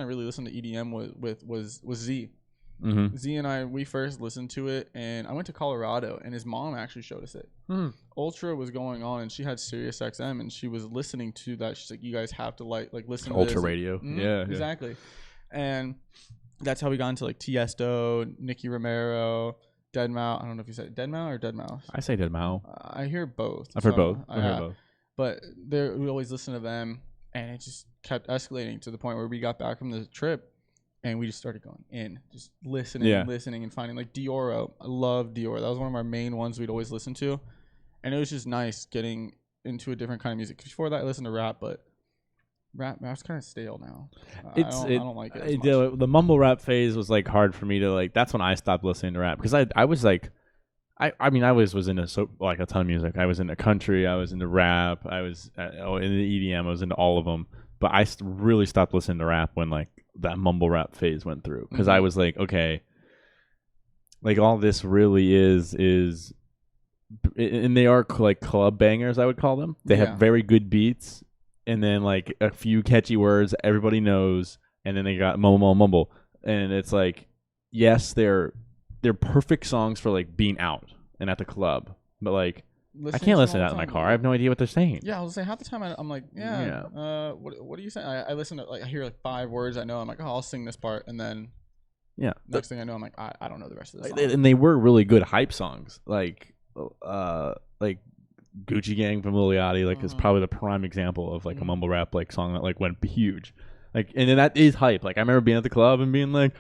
I really listened to EDM was Z. Mm-hmm. Z and I, we first listened to it, and I went to Colorado, and his mom actually showed us it. Ultra was going on, and she had Sirius XM, and she was listening to that. She's like, "You guys have to like listen to Ultra this." radio. Yeah, exactly. And that's how we got into like Tiesto, Nicky Romero, Deadmau5. I don't know if you said Deadmau5 or Deadmau5. I say Deadmau5. I hear both. I've heard both. I've heard both. But we always listen to them, and it just kept escalating to the point where we got back from the trip. And we just started going in, just listening and finding like Dioro. I love Dior. That was one of our main ones we'd always listen to. And it was just nice getting into a different kind of music. Before that, I listened to rap, but rap's kind of stale now. I don't like it as much. The mumble rap phase was like hard for me to like. That's when I stopped listening to rap because I was like, I mean I was into like a ton of music. I was into country. I was into rap. I was into EDM. I was into all of them. But I really stopped listening to rap when like that mumble rap phase went through because I was like, okay, like all this really is, and they are like club bangers, I would call them. They have very good beats, and then like a few catchy words everybody knows, and then they got mumble, and it's like, yes, they're perfect songs for like being out and at the club, but like. I can't listen to that in my car. I have no idea what they're saying. Yeah, I was saying half the time I'm like, what are you saying? I listen to like I hear like 5 words I know. I'm like, oh, I'll sing this part, and then next thing I know, I'm like, I don't know the rest of the song. And they were really good hype songs, like Gucci Gang from Lil Yachty, like is probably the prime example of like a mumble rap like song that like went huge, like and then that is hype. Like I remember being at the club and being like.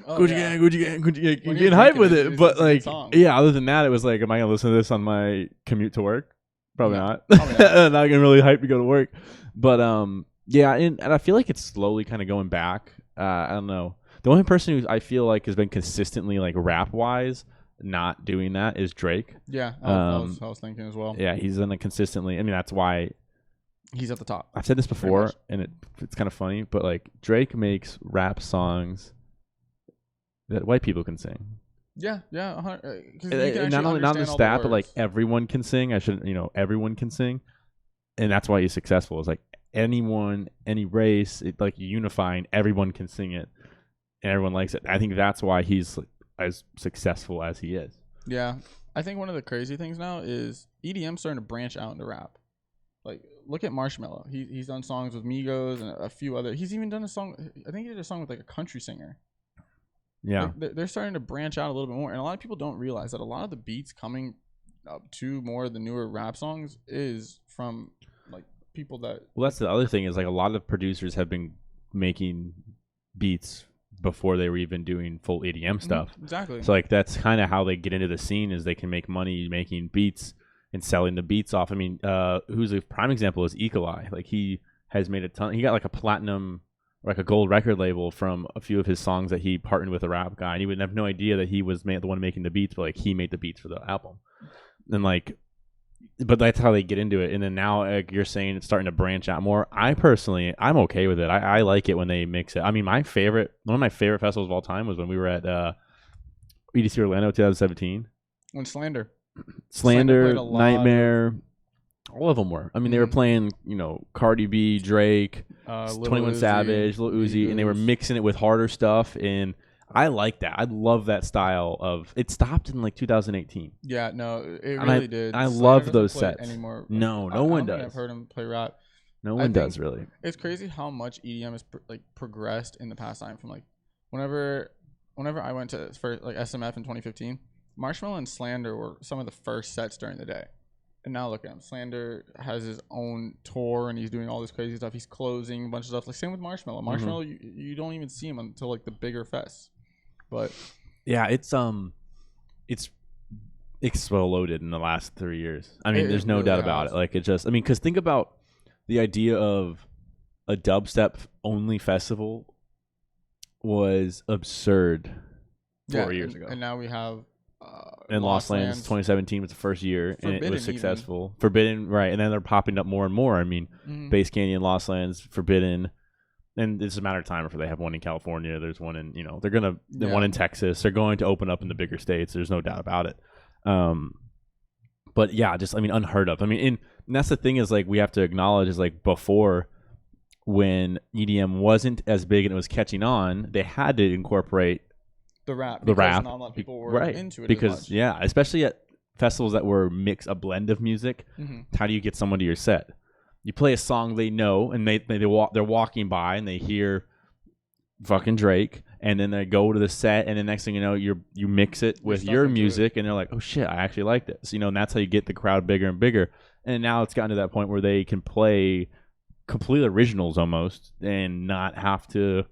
Gucci gang, getting hype with it. But like, other than that, it was like, am I gonna listen to this on my commute to work? Probably not. Not gonna really hype to go to work. But and I feel like it's slowly kind of going back. I don't know. The only person who I feel like has been consistently like rap wise not doing that is Drake. Yeah, I was thinking as well. Yeah, he's done it consistently. I mean, that's why he's at the top. I've said this before, and it's kind of funny, but like Drake makes rap songs that white people can sing. Yeah. Not only that, but like everyone can sing. Everyone can sing, and that's why he's successful. It's like anyone, any race, like unifying. Everyone can sing it, and everyone likes it. I think that's why he's like, as successful as he is. Yeah, I think one of the crazy things now is EDM starting to branch out into rap. Like, look at Marshmello. He's done songs with Migos and a few other. He's even done a song. I think he did a song with like a country singer. Yeah, like they're starting to branch out a little bit more, and a lot of people don't realize that a lot of the beats coming up to more of the newer rap songs is from like people that. Well, that's the other thing is like a lot of producers have been making beats before they were even doing full EDM stuff. Exactly. So like that's kind of how they get into the scene is they can make money making beats and selling the beats off. I mean, who's a prime example is Eagle-Eye. Like he has made a ton. He got like a platinum. Like a gold record label from a few of his songs that he partnered with a rap guy, and he would have no idea that he was the one making the beats, but like he made the beats for the album, and like, but that's how they get into it. And then now like, you're saying it's starting to branch out more. I'm okay with it. I like it when they mix it. I mean, one of my favorite festivals of all time was when we were at EDC Orlando 2017. When Slander, Nightmare. All of them were. I mean, they were playing, Cardi B, Drake, 21 Savage, Lil Uzi, and they were mixing it with harder stuff. And I like that. I love that style of. It stopped in like 2018. Yeah, no, it really did. I love those sets. Anymore. No one does. I've heard him play rap. No one does really. It's crazy how much EDM has progressed in the past time. From like whenever I went to first like SMF in 2015, Marshmello and Slander were some of the first sets during the day. And now look at him. Slander has his own tour, and he's doing all this crazy stuff. He's closing a bunch of stuff. Like same with Marshmello. Marshmello, you don't even see him until like the bigger fests. But yeah, it's exploded in the last 3 years. I mean, there's no doubt about it. Like it just, I mean, because think about the idea of a dubstep only festival was absurd 4 years ago. And now we have. And Lost Lands 2017 was the first year, Forbidden, and it was successful. Even. Forbidden, right? And then they're popping up more and more. I mean, Base Canyon, Lost Lands, Forbidden, and it's a matter of time before they have one in California. There's one in, they're gonna one in Texas. They're going to open up in the bigger states. There's no doubt about it. But yeah, just unheard of. I mean, and that's the thing is like we have to acknowledge is like before when EDM wasn't as big and it was catching on, they had to incorporate the rap. Not a lot of people were into it because as much. especially at festivals that were a blend of music. How do you get someone to your set? You play a song they know, and they're walking by and they hear fucking Drake, and then they go to the set, and the next thing you know, you mix it with your music, and they're like, oh shit, I actually like this, and that's how you get the crowd bigger and bigger. And now it's gotten to that point where they can play complete originals almost, and not have to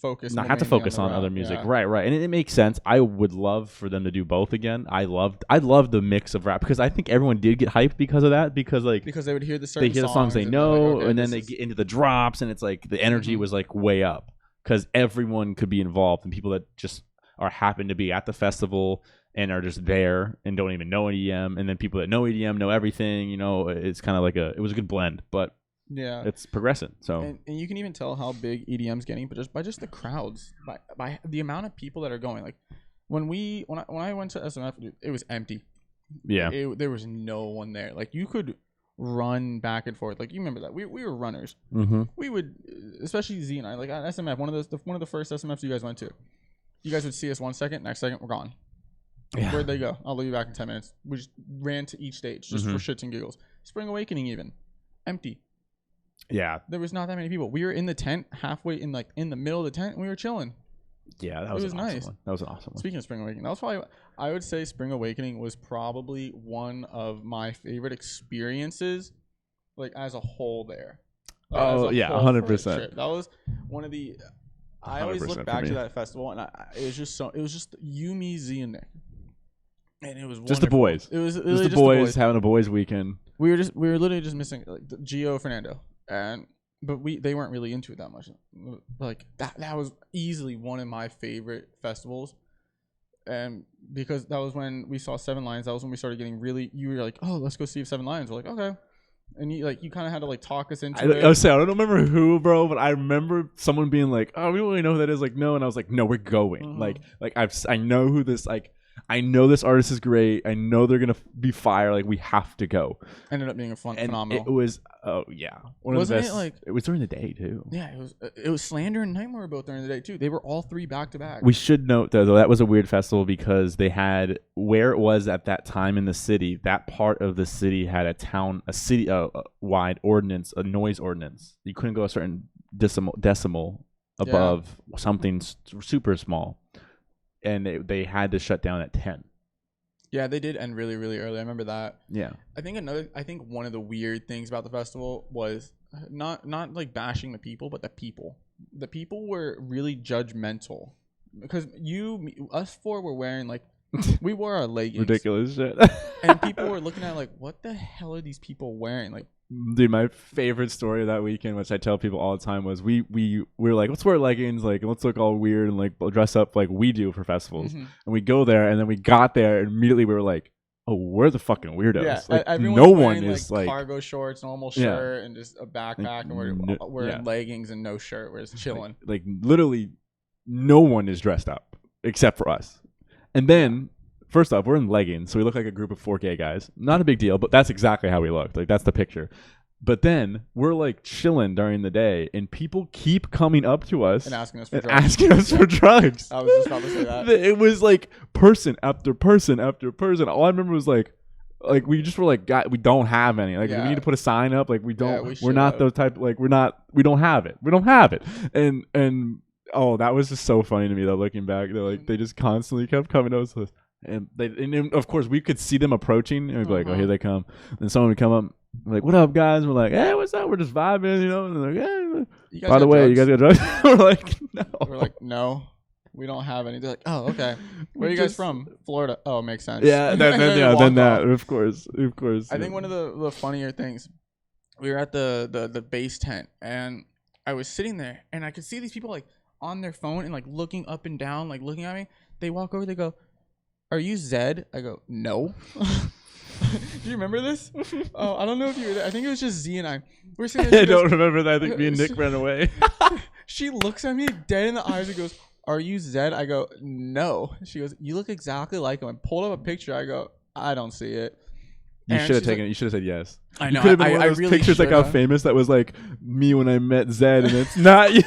focus on other music. Yeah. Right. And it makes sense. I would love for them to do both again. I loved the mix of rap, because I think everyone did get hyped because of that, because they would hear the songs they know, like, okay, and then they get into the drops, and it's like the energy was like way up, because everyone could be involved, and people that just happen to be at the festival and are just there and don't even know EDM, and then people that know EDM know everything. It's kind of like it was a good blend, but yeah, it's progressing. So and you can even tell how big EDM's getting, but just by the crowds, by the amount of people that are going. Like when I went to SMF, it was empty. Yeah, there was no one there. Like you could run back and forth. Like you remember that we were runners. We would, especially Z and I, like at SMF, one of the first SMFs you guys went to. You guys would see us 1 second, next second we're gone. Yeah. Where'd they go? I'll leave you back in 10 minutes. We just ran to each stage just for shits and giggles. Spring Awakening even empty. Yeah, there was not that many people. We were in the tent, halfway in the middle of the tent, and we were chilling. Yeah, that was nice. That was an awesome one. Speaking of Spring Awakening, that was probably, I would say Spring Awakening was probably one of my favorite experiences, like as a whole there. Oh yeah, 100%. That was one of the. I always look back to that festival, and it was just you, me, Z, and Nick, and it was wonderful. Just the boys. It was the boys having a boys weekend. We were literally just missing like Gio, Fernando. But they weren't really into it that much. Like that was easily one of my favorite festivals, and because that was when we saw Seven Lions. That was when we started getting really. You were like, oh, let's go see Seven Lions. We're like, okay, and you kind of had to like talk us into it. I don't remember who, bro, but I remember someone being like, oh, we don't really know who that is. Like, no, and I was like, no, we're going. Like I know who this like. I know this artist is great. I know they're gonna be fire. Like we have to go. Ended up being phenomenal. It was one of the best. It was during the day too. Yeah, it was Slander and Nightmare both during the day too. They were all three back to back. We should note though that was a weird festival, because they had where it was at that time in the city. That part of the city had a city wide ordinance, a noise ordinance. You couldn't go a certain decimal above something super small. And they had to shut down at 10. Yeah, they did end really, really early. I remember that. Yeah. I think one of the weird things about the festival was not like bashing the people, but the people. The people were really judgmental, because us four were wearing like we wore our leggings. Ridiculous shit. And people were looking at like, what the hell are these people wearing? Like, dude, my favorite story of that weekend, which I tell people all the time, was we were like, let's wear leggings, like let's look all weird and like dress up like we do for festivals. And we go there, and then we got there, and immediately we were like, oh, we're the fucking weirdos. Yeah, like no one is like cargo shorts, normal shirt, and just a backpack, and we're in leggings and no shirt. We're just chilling. Like literally, no one is dressed up except for us. And then, first off, we're in leggings, so we look like a group of 4 gay guys. Not a big deal, but that's exactly how we looked. Like, that's the picture. But then, we're, like, chilling during the day, and people keep coming up to us and asking us for drugs. I was just about to say that. It was, like, person after person after person. All I remember was, like we just were like, God, we don't have any. Like, we need to put a sign up. Like, we don't. We're not those type. Like, we don't have it. We don't have it. And oh, that was just so funny to me though. Looking back, they just constantly kept coming to us, and of course we could see them approaching, and we'd be like, oh, here they come. And someone would come up, like, what up, guys? We're like, hey, what's up? We're just vibing, And they're like, hey, by the way, you guys got drugs? We're like, no. We don't have any. They're like, oh, okay. Where are you guys from? Florida. Oh, makes sense. Yeah, then that, of course. I think one of the funnier things, we were at the base tent, and I was sitting there, and I could see these people like on their phone and like looking up and down, like looking at me. They walk over, they go, are you Zed? I go, no. Do you remember this? Oh, I don't know if you were there. I think it was just Z and I. We're sitting there. I don't remember that. I think me and Nick ran away. She looks at me dead in the eyes and goes, are you Zed? I go, no. She goes, you look exactly like him. I pulled up a picture. I go, I don't see it. You And should have she's taken like- it. You should have said yes. I You know. could have been I one of those really pictures like how shoulda. famous that was like me when I met Zed, and it's not. You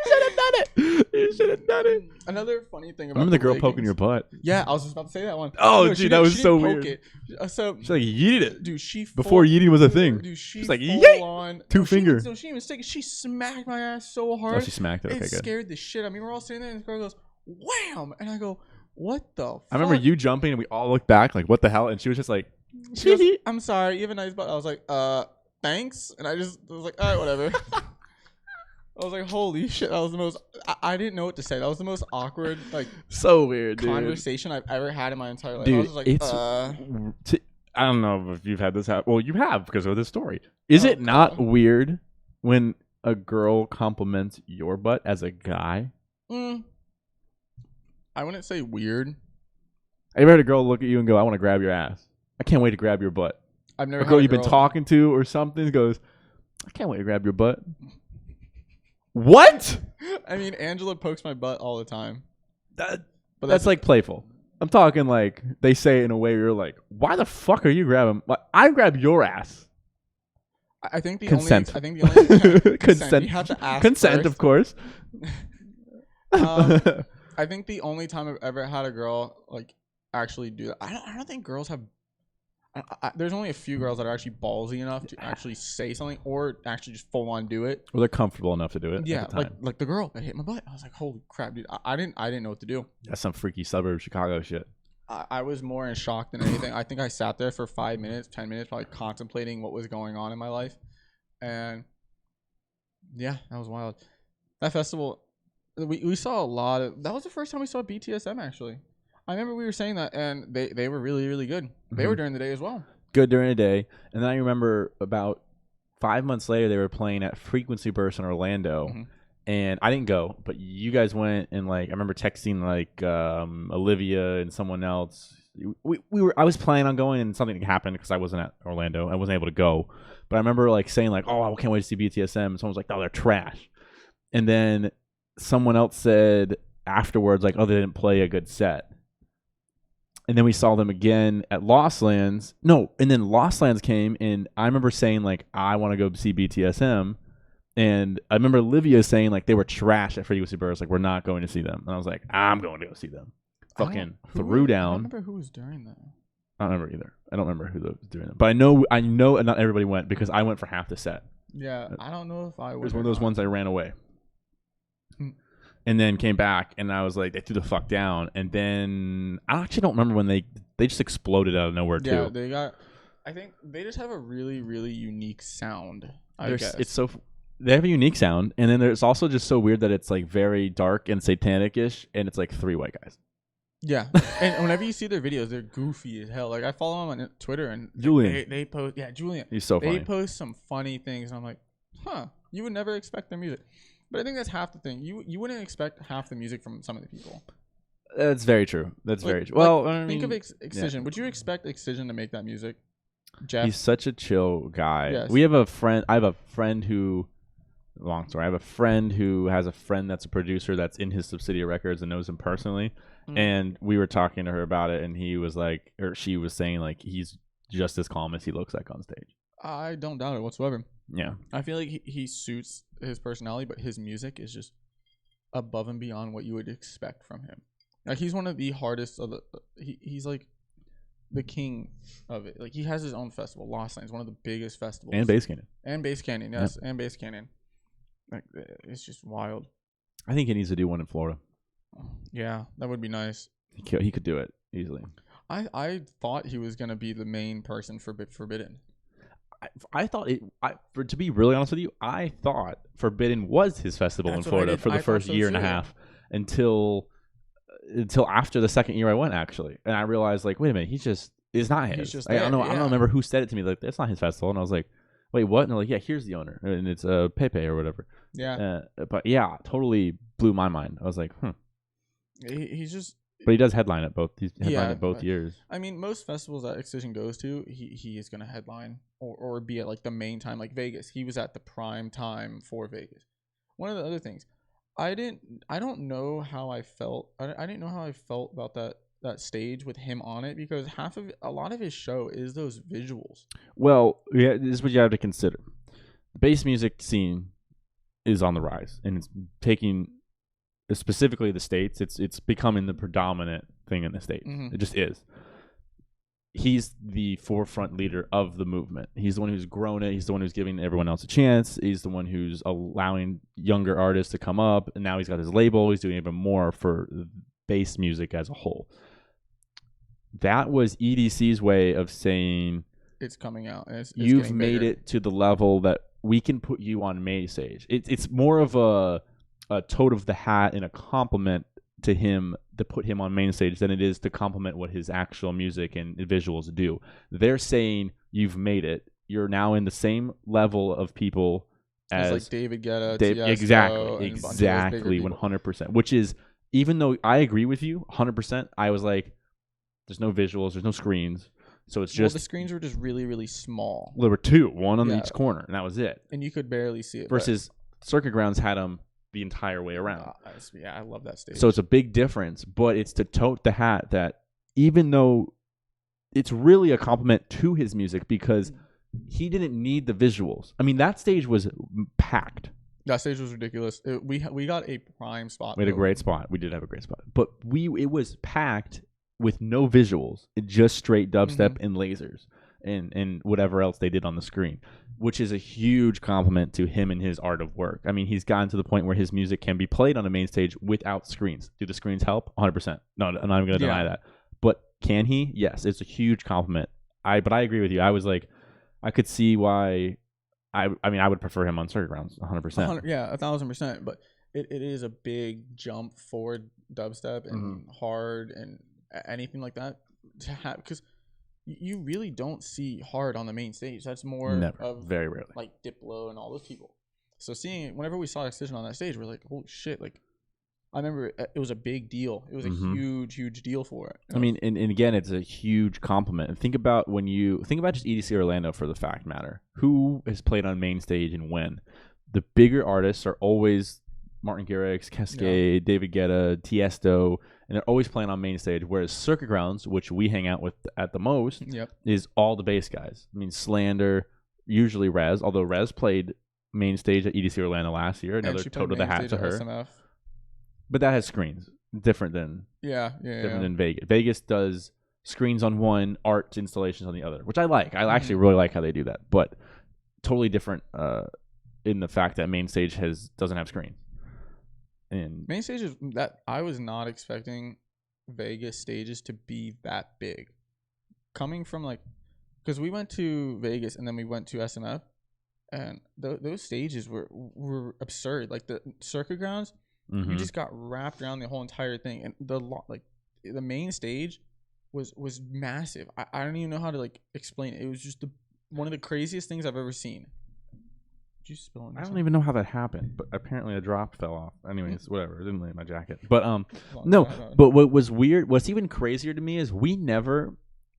should have done it. You should have done it. Another funny thing I about remember the girl leggings- poking your butt. Yeah, I was just about to say that one. Oh, No, dude, she that didn't- was she so didn't poke weird. it. So, She's like, yeeted it. dude, she Before full- yeeting was a thing. Dude, she She's like, full yeet! on Two no, she finger. didn't- No, she didn't mistake it. She smacked my ass so hard. Oh, she smacked it. Okay, It good. scared the shit out of me. We're all sitting there, and the girl goes, "Wham!" And I go, "What the?" Fuck? I remember you jumping, and we all looked back like, "What the hell?" And she was just like, She goes, "I'm sorry, you have a nice butt." I was like, thanks." And I was like, all right, whatever. I was like, holy shit, that was the most. I didn't know what to say. That was the most awkward like so weird, dude. conversation I've ever had in my entire life. Dude, I was just like, it's I don't know if you've had this happen. Well, you have because of this story. Is Oh, it not God. weird when a girl compliments your butt as a guy? I wouldn't say weird. I ever had a girl look at you and go, "I want to grab your ass. I can't wait to grab your butt." I've never A had girl a you've been talking to or something goes, "I can't wait to grab your butt." What? I mean, Angela pokes my butt all the time. That, But that's like playful. I'm talking like they say it in a way where you're like, "Why the fuck are you grabbing? Like, I grab your ass." I think the Consent. only. I think the only Consent. You have to ask Consent, first. of course. I think the only time I've ever had a girl like actually do that. I don't think girls have. There's only a few girls that are actually ballsy enough to actually say something or actually just full on do it. Well, they're comfortable enough to do it. Yeah, at the time. like the girl that hit my butt. I was like, holy crap, dude! I didn't know what to do. That's some freaky suburb Chicago shit. I was more in shock than anything. I think I sat there for 5 minutes, 10 minutes, probably contemplating what was going on in my life, and yeah, that was wild. That festival, we saw a lot of. That was the first time we saw BTSM actually. I remember we were saying that, and they were really really good. They were during the day as well. Good during the day, and then I remember about 5 months later they were playing at Frequency Burst in Orlando, and I didn't go, but you guys went, and like I remember texting like Olivia and someone else. We were I was planning on going, and something happened because I wasn't at Orlando. I wasn't able to go, but I remember like saying like, "Oh, I can't wait to see BTSM." And someone was like, "Oh, they're trash," and then someone else said afterwards like, "Oh, they didn't play a good set." And then we saw them again at Lost Lands. No, and then Lost Lands came, and I remember saying, like, I want to go see BTSM. And I remember Olivia saying, like, they were trash at Frequency Burst. Like, we're not going to see them. And I was like, I'm going to go see them. Fucking threw I down. don't remember who was during that. I don't remember either. I don't remember who was doing that. But I know not everybody went because I went for half the set. Yeah, I don't know if I It was was one of those ones I ran away. Hmm. And then came back, and I was like, they threw the fuck down. And then I actually don't remember when they just exploded out of nowhere Yeah, too. they got. I think they just have a really really unique sound. I guess It's so they have a unique sound, and then there's also just so weird that it's like very dark and satanic-ish, and it's like three white guys. Yeah, and whenever you see their videos, they're goofy as hell. Like I follow them on Twitter, and Julian. they post. Yeah, Julian. He's so They funny. post some funny things, and I'm like, huh. You would never expect their music, but I think that's half the thing. You wouldn't expect half the music from some of the people. That's very true. That's Like- very true. Well, like, I think mean, of Excision. Would you expect Excision to make that music? Jeff. he's such a chill guy. Yes. We have a friend. I have a friend who. Long story. I have a friend who has a friend that's a producer that's in his subsidiary records and knows him personally. And we were talking to her about it, and he was like, or she was saying like he's just as calm as he looks like on stage. I don't doubt it whatsoever. Yeah. I feel like he suits his personality, but his music is just above and beyond what you would expect from him. Like he's one of the hardest of the. He's like the king of it. Like he has his own festival, Lost Lands, one of the biggest festivals. And Bass Cannon. And Bass Canyon, yes, and Bass Canyon. Like it's just wild. I think he needs to do one in Florida. Yeah, that would be nice. He could do it easily. I thought he was gonna be the main person for Forbidden. I thought to be really honest with you, I thought Forbidden was his festival That's in what I Florida did. for the I thought first so year and a too. half until after the second year I went actually, and I realized like, wait a minute, it's not his. He's just Like, I don't know. there, I don't yeah. remember who said it to me. Like, that's not his festival, and I was like, wait, what? And they're like, yeah, here's the owner, and it's Pepe or whatever. Yeah, But yeah, totally blew my mind. I was like, he's just. But he does headline at both. He's headlined Yeah, at both but- years. I mean, most festivals that Excision goes to, he is gonna headline or be at like the main time, like Vegas. He was at the prime time for Vegas. One of the other things, I don't know how I felt. I didn't know how I felt about that that stage with him on it, because a lot of his show is those visuals. Well, yeah, this is what you have to consider. The bass music scene is on the rise, and it's taking, specifically the States, it's becoming the predominant thing in the States. Mm-hmm. It just is. He's the forefront leader of the movement. He's the one who's grown it. He's the one who's giving everyone else a chance. He's the one who's allowing younger artists to come up, and now he's got his label. He's doing even more for bass music as a whole. That was EDC's way of saying, it's coming out. And it's you've made it to the level that we can put you on main stage. It's more of a tote of the hat and a compliment to him to put him on main stage than it is to compliment what his actual music and visuals do. They're saying, you've made it. You're now in the same level of people as like David Guetta, exactly, 100%. Which is, even though I agree with you 100%, I was like, there's no visuals, there's no screens. So it's just, the screens were just really, really small. Well, there were two, one on each corner, and that was it. And you could barely see it. Versus Circuit Grounds had them the entire way around. Yeah, I love that stage. So it's a big difference, but it's to tote the hat that even though it's really a compliment to his music, because he didn't need the visuals. I mean, that stage was packed. That stage was ridiculous. We got a prime spot. We had a great spot. We did have a great spot, but it was packed with no visuals, just straight dubstep and lasers and whatever else they did on the screen, which is a huge compliment to him and his art of work. I mean, he's gotten to the point where his music can be played on a main stage without screens. Do the screens help? 100%. No, I'm not even going to deny that. But can he? Yes, it's a huge compliment. But I agree with you. I was like, I could see why. I mean, I would prefer him on Circuit Grounds 100%. Yeah, 1,000%. But it is a big jump forward dubstep and hard and anything like that to have, because you really don't see hard on the main stage. That's more of very rarely like Diplo and all those people. So seeing it, whenever we saw Excision on that stage, we're like, holy shit! Like, I remember it was a big deal. It was a huge deal for it. I mean, and again, it's a huge compliment. And think about just EDC Orlando for the fact matter. Who has played on main stage and when? The bigger artists are always Martin Garrix, Cascade, David Guetta, Tiesto, and they're always playing on main stage. Whereas Circuit Grounds, which we hang out with at the most, is all the bass guys. I mean, Slander, usually Rez, although Rez played main stage at EDC Orlando last year. Another total of the hat to her. SMF. But that has screens, different than than Vegas. Vegas does screens on one, art installations on the other, which I like. I actually really like how they do that, but totally different in the fact that main stage doesn't have screens. And main stages that I was not expecting Vegas stages to be that big. Coming from because we went to Vegas and then we went to SMF, and those stages were absurd. Like the Circuit Grounds, you just got wrapped around the whole entire thing, and the main stage was massive. I don't even know how to explain it. It was just one of the craziest things I've ever seen. Did you spill I don't even know how that happened, but apparently a drop fell off. Anyways, whatever. It didn't land in my jacket. But no. But what was weird, what's even crazier to me is we never,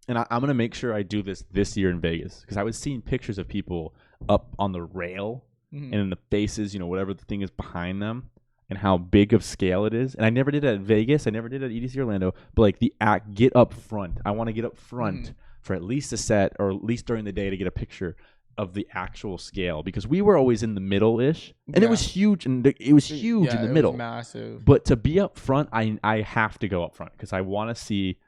and I'm gonna make sure I do this year in Vegas, because I was seeing pictures of people up on the rail and in the faces, whatever the thing is behind them, and how big of scale it is. And I never did it at Vegas. I never did it at EDC Orlando. But the act, get up front. I want to get up front for at least a set, or at least during the day, to get a picture of the actual scale, because we were always in the middle-ish, and it was huge, and it was huge in the middle. Was massive. But to be up front, I have to go up front, because I want to see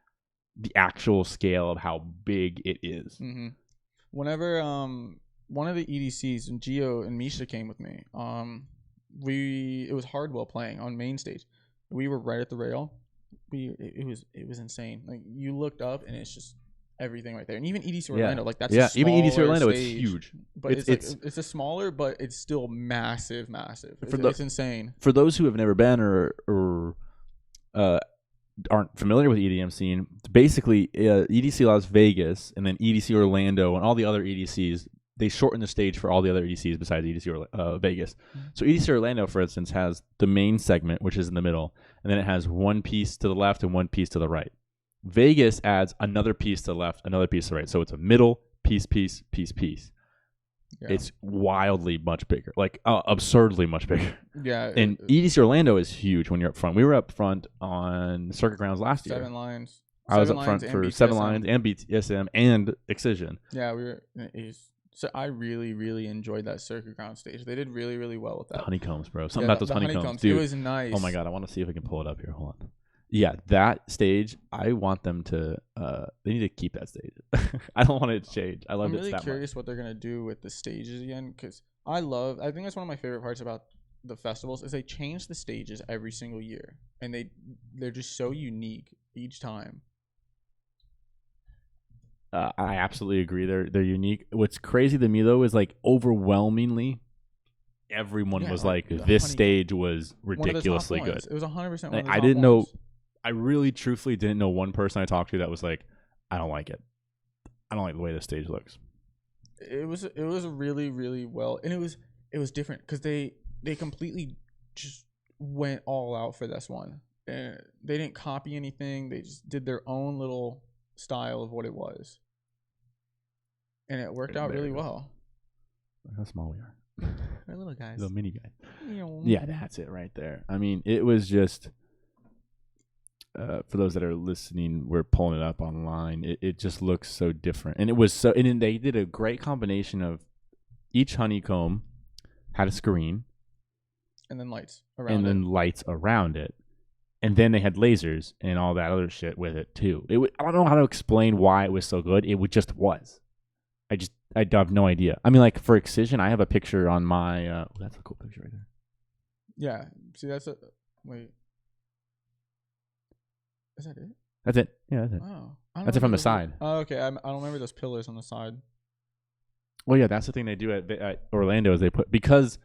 the actual scale of how big it is. Whenever one of the EDCs, and Gio and Misha came with me, it was Hardwell playing on main stage. We were right at the rail. It was insane. Like, you looked up and it's just everything right there. And even EDC Orlando, that's even EDC Orlando, stage, it's huge. But it's a smaller, but it's still massive. It's insane. For those who have never been or aren't familiar with the EDM scene, basically EDC Las Vegas and then EDC Orlando and all the other EDCs, they shorten the stage for all the other EDCs besides EDC Vegas. So EDC Orlando, for instance, has the main segment, which is in the middle, and then it has one piece to the left and one piece to the right. Vegas adds another piece to the left, another piece to the right. So it's a middle piece. Yeah. It's wildly much bigger, absurdly much bigger. Yeah. And EDC Orlando is huge when you're up front. We were up front on Circuit Grounds last year. 7 lines. I was Seven up front Lions for and Seven BTSM. Lions and BTSM and Excision. Yeah, we were. So I really, really enjoyed that circuit ground stage. They did really, really well with The that. honeycombs, bro. Something about those the honeycombs, dude. It was nice. Oh my god, I want to see if I can pull it up here. Hold on. Yeah, that stage. I want them to. They need to keep that stage. I don't want it to change. I love it. I'm really curious what they're gonna do with the stages again, because I think that's one of my favorite parts about the festivals is they change the stages every single year, and they're just so unique each time. I absolutely agree. They're unique. What's crazy to me though is like overwhelmingly, everyone was like, this stage was ridiculously good. It was 100%. Like, I didn't know. I really, truthfully didn't know one person I talked to that was like, I don't like it. I don't like the way the stage looks. It was really, really well, and it was different because they completely just went all out for this one, and they didn't copy anything. They just did their own little style of what it was, and it worked out really well. Look how small we are. We're little guys. Little mini guys. Yeah, that's it right there. I mean, it was just. For those that are listening, we're pulling it up online. It just looks so different, and it was so. And then they did a great combination of each honeycomb had a screen, and then lights around it, and then they had lasers and all that other shit with it too. I don't know how to explain why it was so good. Just was. I have no idea. I mean, like for Excision, I have a picture on my. That's a cool picture right there. Yeah. See, that's a wait. Is that it? That's it. Yeah, that's it. Oh, that's it from the side. Oh, okay. I don't remember those pillars on the side. Well, yeah, that's the thing they do at Orlando is they put because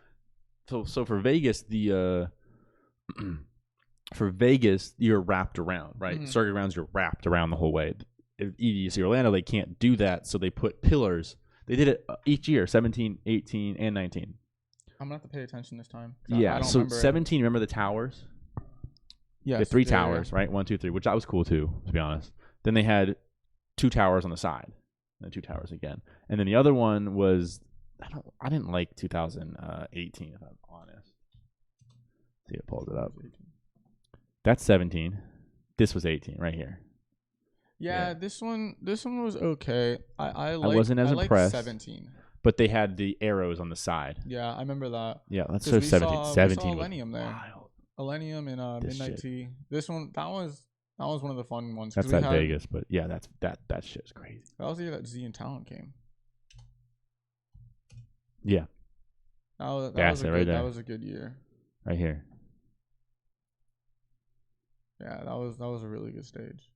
so for Vegas for Vegas you're wrapped around, right? Mm-hmm. Circuit rounds you're wrapped around the whole way. At EDC Orlando they can't do that, so they put pillars. They did it each year, 17, 18, and 19. I'm gonna have to pay attention this time. Yeah, so 17. Remember the towers? Yeah, 3 towers, right? 1, 2, 3, which that was cool too, to be honest. Then they had 2 towers on the side, and 2 towers again. And then the other one was I didn't like 2018, if I'm honest. See, it pulls it up. That's 17. This was 18 right here. Yeah. This one was okay. I wasn't as impressed. 17. But they had the arrows on the side. Yeah, I remember that. Yeah, let's show 17. 17 was Millennium there. Wild. Millennium and Midnight Tea. This one, that was one of the fun ones. That's at Vegas, but yeah, that shit's crazy. That was the year that Z and Talent came. Yeah. That was a good year. Right here. Yeah, that was a really good stage.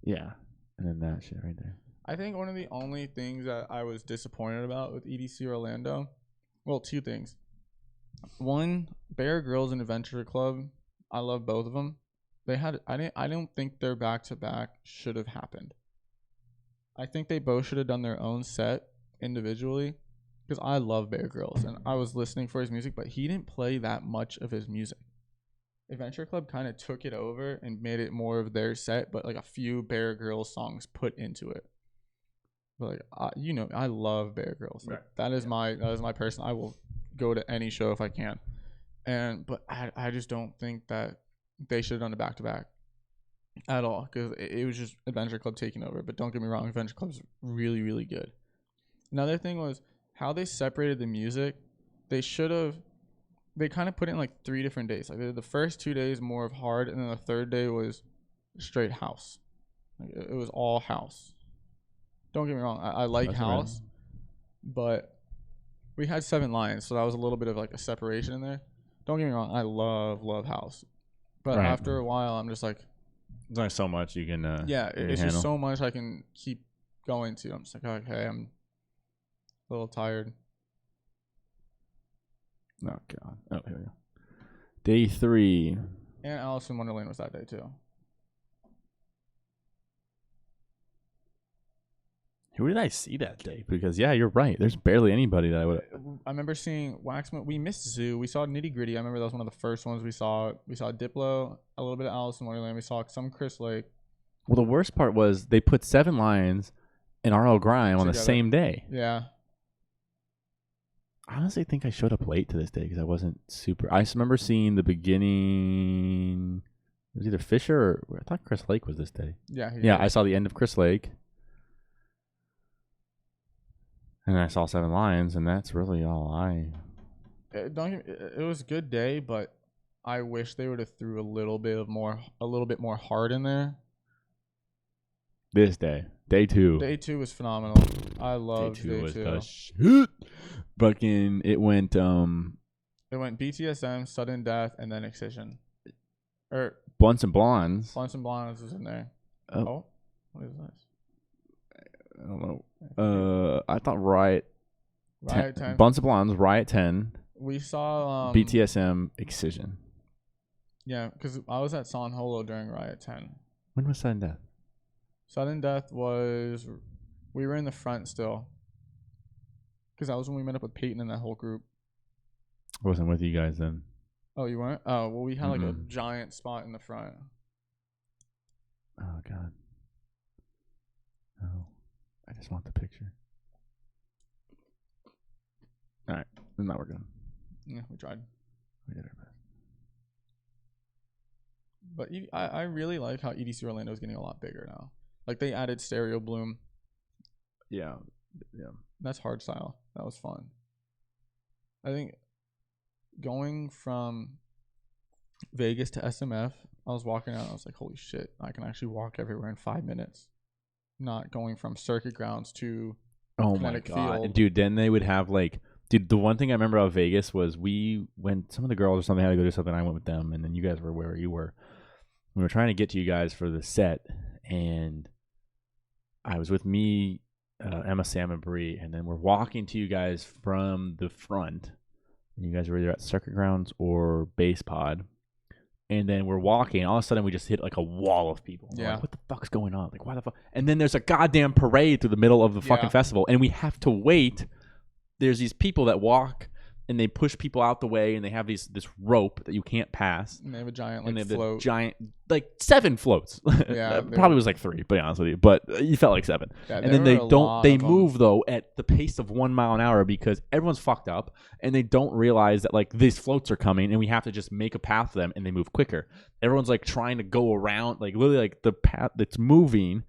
Yeah, and then that shit right there. I think one of the only things that I was disappointed about with EDC Orlando, well, 2 things. One, Bear Grylls and Adventure Club. I love both of them. I don't think their back-to-back should have happened. I think they both should have done their own set individually because I love Bear Grylls and I was listening for his music, but he didn't play that much of his music. Adventure Club kind of took it over and made it more of their set, but like a few Bear Grylls songs put into it. But like I love Bear Grylls. Like, that is my person. I will go to any show if I can, but I just don't think that they should have done a back-to-back at all because it was just Adventure Club taking over. But don't get me wrong, Adventure Club's really, really good. Another thing was how they separated the music. They kind of put it in like 3 different days. Like they did the first 2 days more of hard, and then the 3rd day was straight house. Like it was all house. Don't get me wrong, I like house, but we had 7 Lions, so that was a little bit of like a separation in there. Don't get me wrong, I love house, but after a while, I'm just like, there's only so much you can. It's just so much I can keep going to. I'm just like, okay, I'm a little tired. Oh god! Oh, here we go. Day 3. And Alice in Wonderland was that day too. Who did I see that day? Because yeah, you're right. There's barely anybody that I would. I remember seeing Waxman. We missed Zoo. We saw Nitty Gritty. I remember that was one of the first ones we saw. We saw Diplo, a little bit of Alice in Wonderland. We saw some Chris Lake. Well, the worst part was they put 7 Lions and RL Grime on the same day. Yeah. I honestly think I showed up late to this day because I wasn't super. I remember seeing the beginning It was either Fisher or I thought Chris Lake was this day. Yeah. I saw the end of Chris Lake. And I saw 7 Lions, and that's really all It was a good day, but I wish they would have threw a little bit more heart in there. This day. Day 2. Day 2 was phenomenal. I loved Day 2. day Was 2. the shit. Fucking, it went, It went BTSM, Sudden Death, and then Excision. Or Blunts and Blondes. Blunts and Blondes was in there. Oh. What is this? I don't know. I thought Riot 10. Blunts and Blondes, Riot 10. We saw BTSM, Excision. Yeah, because I was at San Holo during Riot 10. When was Sudden Death? Sudden Death was... We were in the front still. Because that was when we met up with Peyton and that whole group. I wasn't with you guys then. Oh, you weren't? Oh, well, we had like a giant spot in the front. Oh, God. Oh, I just want the picture. All right. It's not working. Yeah, we tried. We did our best. But I really like how EDC Orlando is getting a lot bigger now. Like, they added Stereo Bloom. Yeah. That's hardstyle. That was fun. I think going from Vegas to SMF, I was walking out. I was like, holy shit, I can actually walk everywhere in 5 minutes. Not going from circuit grounds to Kinetic God. Field. Dude, then they would have like... Dude, the one thing I remember about Vegas was when some of the girls or something had to go do something, I went with them, and then you guys were where you were. We were trying to get to you guys for the set, and I was with me, Emma, Sam, and Bree, and then we're walking to you guys from the front. And you guys were either at Circuit Grounds or Base Pod. And then we're walking, and all of a sudden we just hit like a wall of people. Yeah. Like, what the fuck's going on? Like, why the fuck? And then there's a goddamn parade through the middle of the fucking festival, and we have to wait. There's these people that walk, and they push people out the way, and they have this rope that you can't pass. And they have a giant And they have float. giant, like 7 floats. Yeah, probably was like 3, to be honest with you, but you felt like 7. Yeah, and then they move though at the pace of 1 mile an hour because everyone's fucked up, and they don't realize that like these floats are coming, and we have to just make a path for them, and they move quicker. Everyone's like trying to go around, like literally like the path that's moving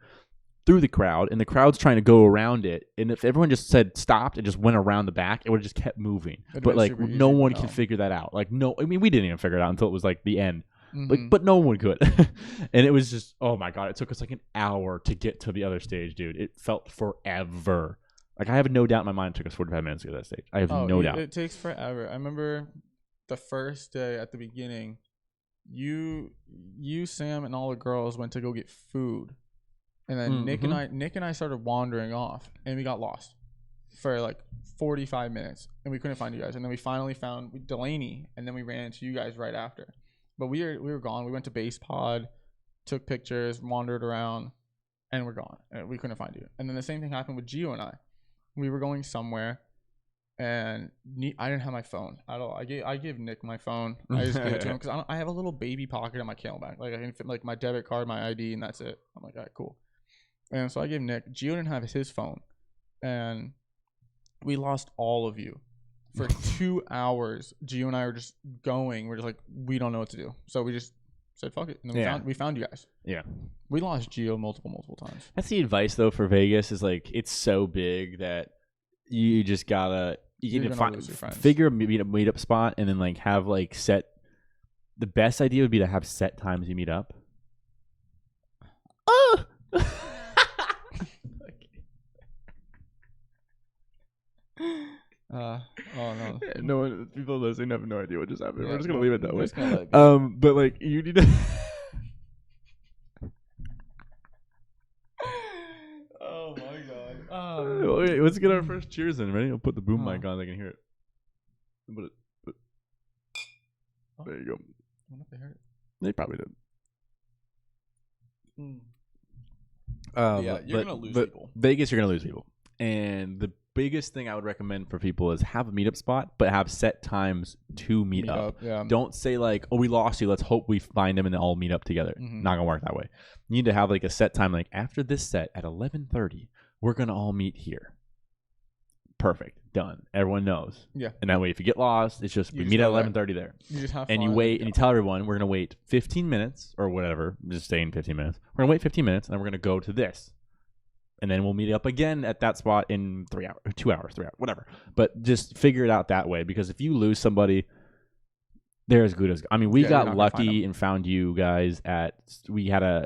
through the crowd, and the crowd's trying to go around it. And if everyone just said stopped and just went around the back, it would have just kept moving. But like no one can figure that out. Like I mean, we didn't even figure it out until it was like the end. Like, but no one could. And it was just, oh my God, it took us like an hour to get to the other stage, dude. It felt forever. Like I have no doubt in my mind it took us 45 minutes to get to that stage. I have no doubt. It takes forever. I remember the first day at the beginning, you, Sam, and all the girls went to go get food. And then Nick and I started wandering off, and we got lost for like 45 minutes, and we couldn't find you guys. And then we finally found Delaney, and then we ran into you guys right after. But we were gone. We went to Base Pod, took pictures, wandered around, and we're gone. And we couldn't find you. And then the same thing happened with Gio and I. We were going somewhere, and I didn't have my phone at all. I gave Nick my phone. I just gave it to him because I have a little baby pocket in my Camelback. Like I can fit like my debit card, my ID, and that's it. I'm like, all right, cool. And so I gave Nick. Gio didn't have his phone, and we lost all of you for 2 hours. Gio and I were just going. We're just like, we don't know what to do. So we just said, fuck it. And then we found you guys. Yeah. We lost Gio multiple times. That's the advice though for Vegas is like, it's so big that you just gotta, you can figure a meetup spot and then like have like set, the best idea would be to have set times you meet up. Oh no! No one, people listening have no idea what just happened. We're just gonna leave it that way. But like you need to. Oh my God! Wait, let's get our first cheers in. Ready? I'll put the boom mic on. They can hear it. There you go. I wonder if they heard it. They probably did. Yeah, you're gonna lose people. Vegas, you're gonna lose people, and the biggest thing I would recommend for people is have a meetup spot, but have set times to meet up. Yeah. Don't say like, oh, we lost you, let's hope we find them and then all meet up together. Not gonna work that way. You need to have like a set time, like after this set at 11:30, we're gonna all meet here. perfect, done. Everyone knows. Yeah. And that way, if you get lost, it's just we meet at 11:30 there. You just have and fun you wait and you tell everyone we're gonna wait 15 minutes or whatever. Just staying 15 minutes. We're gonna wait 15 minutes, and then we're gonna go to this, and then we'll meet up again at that spot in 3 hours, 2 hours, 3 hours, whatever. But just figure it out that way, because if you lose somebody, they're as good as. I mean, we got lucky and found you guys at. We had a.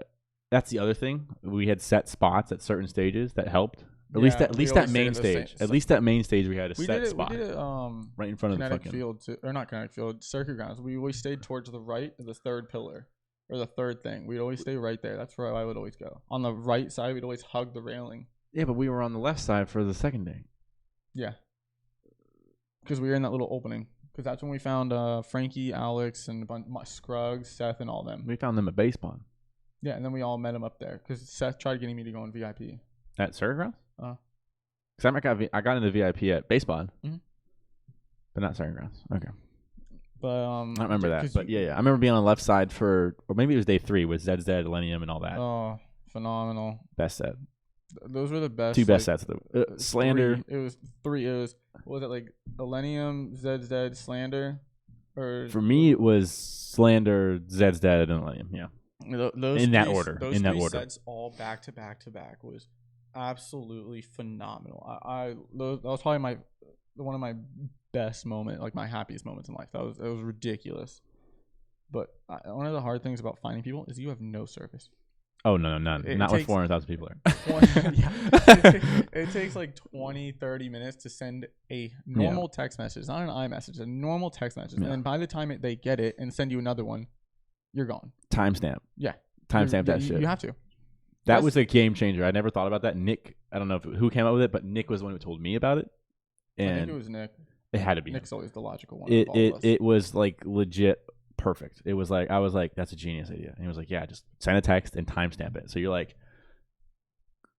That's the other thing. We had set spots at certain stages that helped. At least that main stage. At least that main stage we had a set spot. We did it right in front of the fucking field, or not kinetic field, circuit grounds. We always stayed towards the right of the third pillar, or the third thing. We'd always stay right there. That's where I would always go. On the right side, we'd always hug the railing. Yeah, but we were on the left side for the second day. Yeah, because we were in that little opening. Because that's when we found Frankie, Alex, and Scruggs, Seth, and all them. We found them at base spawn. Yeah, and then we all met him up there because Seth tried getting me to go in VIP. At circuit grounds? Because I got into VIP at base spawn, but not circuit grounds. Okay. But I don't remember that. But yeah, I remember being on the left side or maybe it was day 3 with ZZ, Millennium, and all that. Oh, phenomenal. Best set. Those were the best. 2 best sets. Slander. It was 3. It was, what was it, like Millennium, ZZ, Slander? Or for me, it was Slander, ZZ, and Millennium. Yeah. Those in that order. Those three sets all back to back to back was absolutely phenomenal. That was probably one of my best moments, like my happiest moments in life. That was ridiculous. But one of the hard things about finding people is you have no service. Oh no, none. Not with 400,000 people there. It takes like 20, 30 minutes to send a normal text message, not an iMessage, a normal text message. And then by the time they get it and send you another one, you're gone. Timestamp. Yeah. Timestamp that shit. You have to. That was a game changer. I never thought about that. Nick, I don't know who came up with it, but Nick was the one who told me about it. And I think it was Nick. It had to be. Nick's always the logical one. It was like legit perfect. It was like I was like, that's a genius idea. And he was like, yeah, just send a text and timestamp it. So you're like,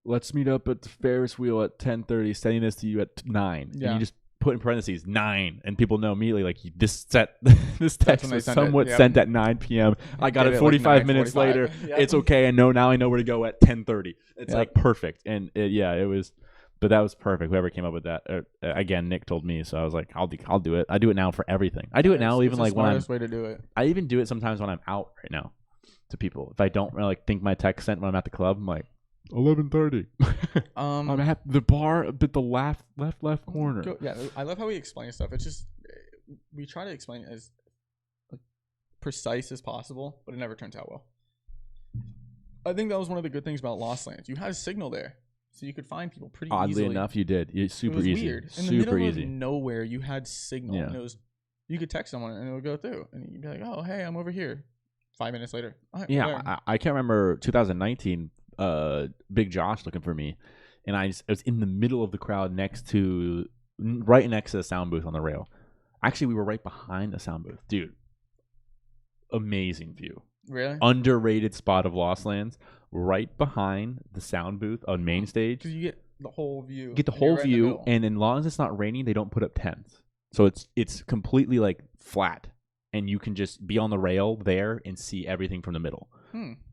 let's meet up at the Ferris wheel at 10:30, sending this to you at 9. Yeah. And you just put in parentheses 9, and people know immediately like this text was somewhat sent at 9 p.m. I got it 45 minutes later. Yep. It's okay. I know where to go at 10:30. It's like perfect. And it was. But that was perfect. Whoever came up with that, again, Nick told me, so I was like, I'll do it. I do it now for everything. I do it now, even like when I'm. It's the smartest way to do it. I even do it sometimes when I'm out right now, to people. If I don't like think my text sent when I'm at the club, I'm like, 11:30. I'm at the bar, but the left corner. Yeah, I love how we explain stuff. It's just we try to explain it as precise as possible, but it never turns out well. I think that was one of the good things about Lost Lands. You had a signal there. So you could find people pretty easily. Oddly enough, you did. It's super easy. Weird. In the middle of nowhere, you had signal. Yeah. And you could text someone and it would go through. And you'd be like, oh, hey, I'm over here. 5 minutes later. Right, yeah, I can't remember 2019, Big Josh looking for me. And I was in the middle of the crowd right next to the sound booth on the rail. Actually, we were right behind the sound booth. Dude, amazing view. Really? Underrated spot of Lost Lands. Right behind the sound booth on main stage. Because you get the whole view. Get the whole view, and as long as it's not raining, they don't put up tents. So it's completely like flat, and you can just be on the rail there and see everything from the middle.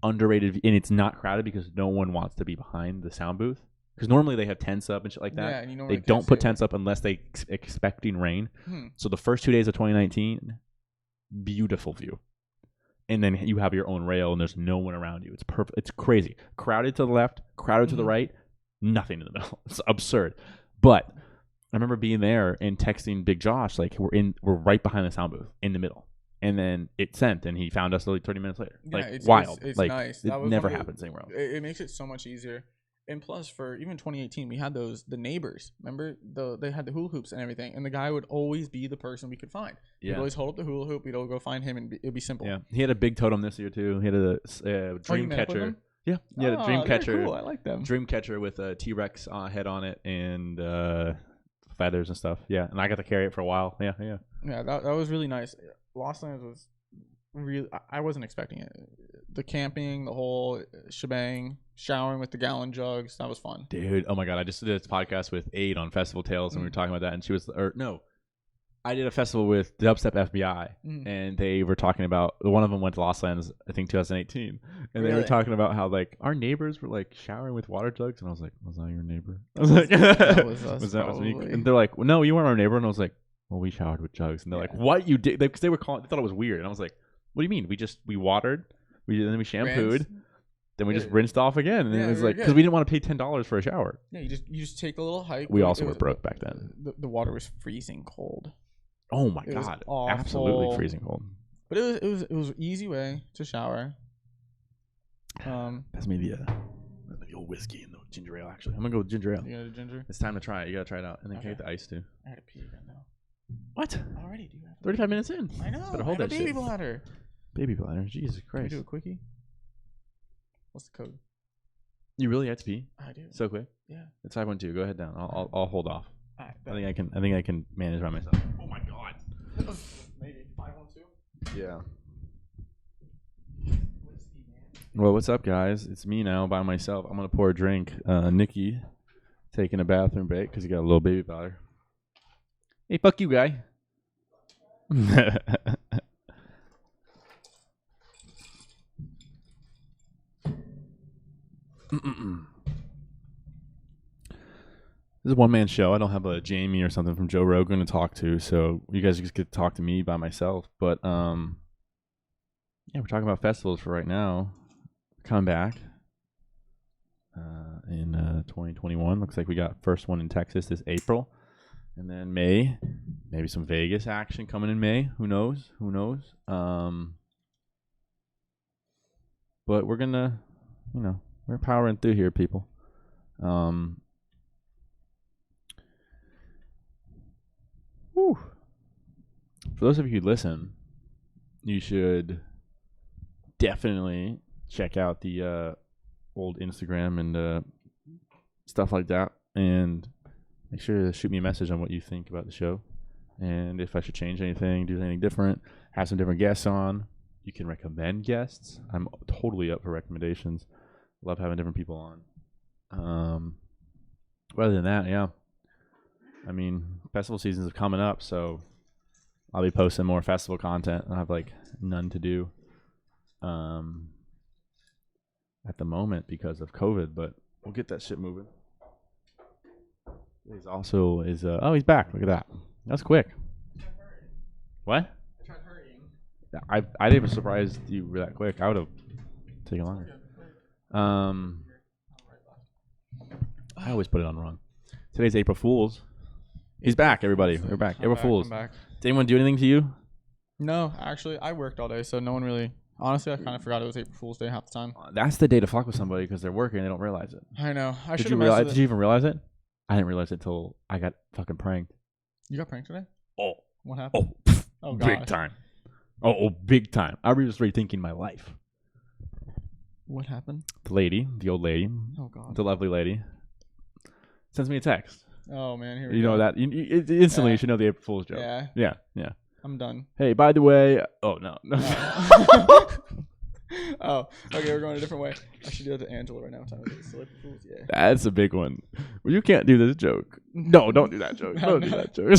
Underrated, and it's not crowded because no one wants to be behind the sound booth. Because normally they have tents up and shit like that. Yeah, and you know they don't put tents up unless they expecting rain. So the first 2 days of 2019, beautiful view. And then you have your own rail, and there's no one around you. It's perfect. It's crazy. Crowded to the left, crowded to the right, nothing in the middle. It's absurd. But I remember being there and texting Big Josh, like we're right behind the sound booth in the middle. And then it sent, and he found us like 30 minutes later. Yeah, like wild. It's like, nice. It never happens anywhere else. It makes it so much easier. And plus, for even 2018, we had the neighbors. Remember, they had the hula hoops and everything, and the guy would always be the person we could find. Yeah. We'd always hold up the hula hoop. We'd all go find him, and it'd be simple. Yeah, he had a big totem this year too. He had a dream catcher. Yeah, he had a dream catcher. Cool. I like them. Dream catcher with a T-Rex head on it and feathers and stuff. Yeah, and I got to carry it for a while. Yeah. Yeah, that was really nice. Lost Lands was really. I wasn't expecting it. The camping, the whole shebang, showering with the gallon jugs, that was fun. Dude, oh my God. I just did this podcast with Aid on Festival Tales, and we were talking about that, and she was, I did a festival with Dubstep FBI, and they were talking about one of them went to Lost Lands, I think 2018, and they were talking about how like our neighbors were like showering with water jugs, and I was like, was I your neighbor? I was like, that was us. was me? And they're like, well, no, you weren't our neighbor, and I was like, well, we showered with jugs, and they're like, what you did? Because they thought it was weird, and I was like, what do you mean? We watered, then we shampooed. Then we just rinsed off again, and it was like because we didn't want to pay $10 for a shower. Yeah, you just take a little hike. We also were broke back then. The water was freezing cold. Oh my god, absolutely freezing cold. But it was an easy way to shower. That's me the old whiskey and the ginger ale. Actually, I'm gonna go with ginger ale. You got a ginger? It's time to try it. You gotta try it out, and then can I get the ice too. I had to pee right now. What? Already, dude. 35 minutes in. I know. Better hold that baby shit. bladder. Baby bladder. Jesus Christ. Can we do a quickie? What's the code? You really have to pee? I do. So quick? Yeah. It's 512. Go ahead down. I'll hold off. All right, I think I can manage by myself. Oh my god. Maybe 512. Yeah. Well, what's up, guys? It's me now by myself. I'm gonna pour a drink. Nicky taking a bathroom break because he got a little baby bladder. Hey, fuck you, guy. This is a one-man show. I don't have a Jamie or something from Joe Rogan to talk to, so you guys just get to talk to me by myself. But yeah, we're talking about festivals for right now. Coming back in 2021. Looks like we got first one in Texas this April, and then May, maybe some Vegas action coming in May. Who knows? But we're gonna, we're powering through here, people. Whew. For those of you who listen, you should definitely check out the old Instagram and stuff like that, and make sure to shoot me a message on what you think about the show, and if I should change anything, do anything different, have some different guests on. You can recommend guests. I'm totally up for recommendations. Love having different people on. But other than that, yeah. I mean, festival seasons are coming up, so I'll be posting more festival content. I have like none to do at the moment because of COVID, but we'll get that shit moving. He's also he's back. Look at that. That's quick. What? I tried hurrying. I didn't even surprised you were that quick. I would have taken longer. I always put it on wrong. Today's April Fool's. He's back, everybody. We're back. April Fool's. Did anyone do anything to you? No, actually, I worked all day, so no one really. Honestly, I kind of forgot it was April Fool's Day half the time. That's the day to fuck with somebody because they're working and they don't realize it. I know. Did you even realize it? I didn't realize it until I got fucking pranked. You got pranked today? Oh. What happened? Oh, big time. Oh, big time. I was rethinking my life. What happened? The old lady. Oh, God. The lovely lady sends me a text. Oh, man. Here we go. You know that. Instantly, you should know the April Fool's joke. Yeah. Yeah. I'm done. Hey, by the way. Oh, no. Oh, okay. We're going a different way. I should do it to Angela right now. Yeah. That's a big one. Well, you can't do this joke. No, don't do that joke. Don't do that joke.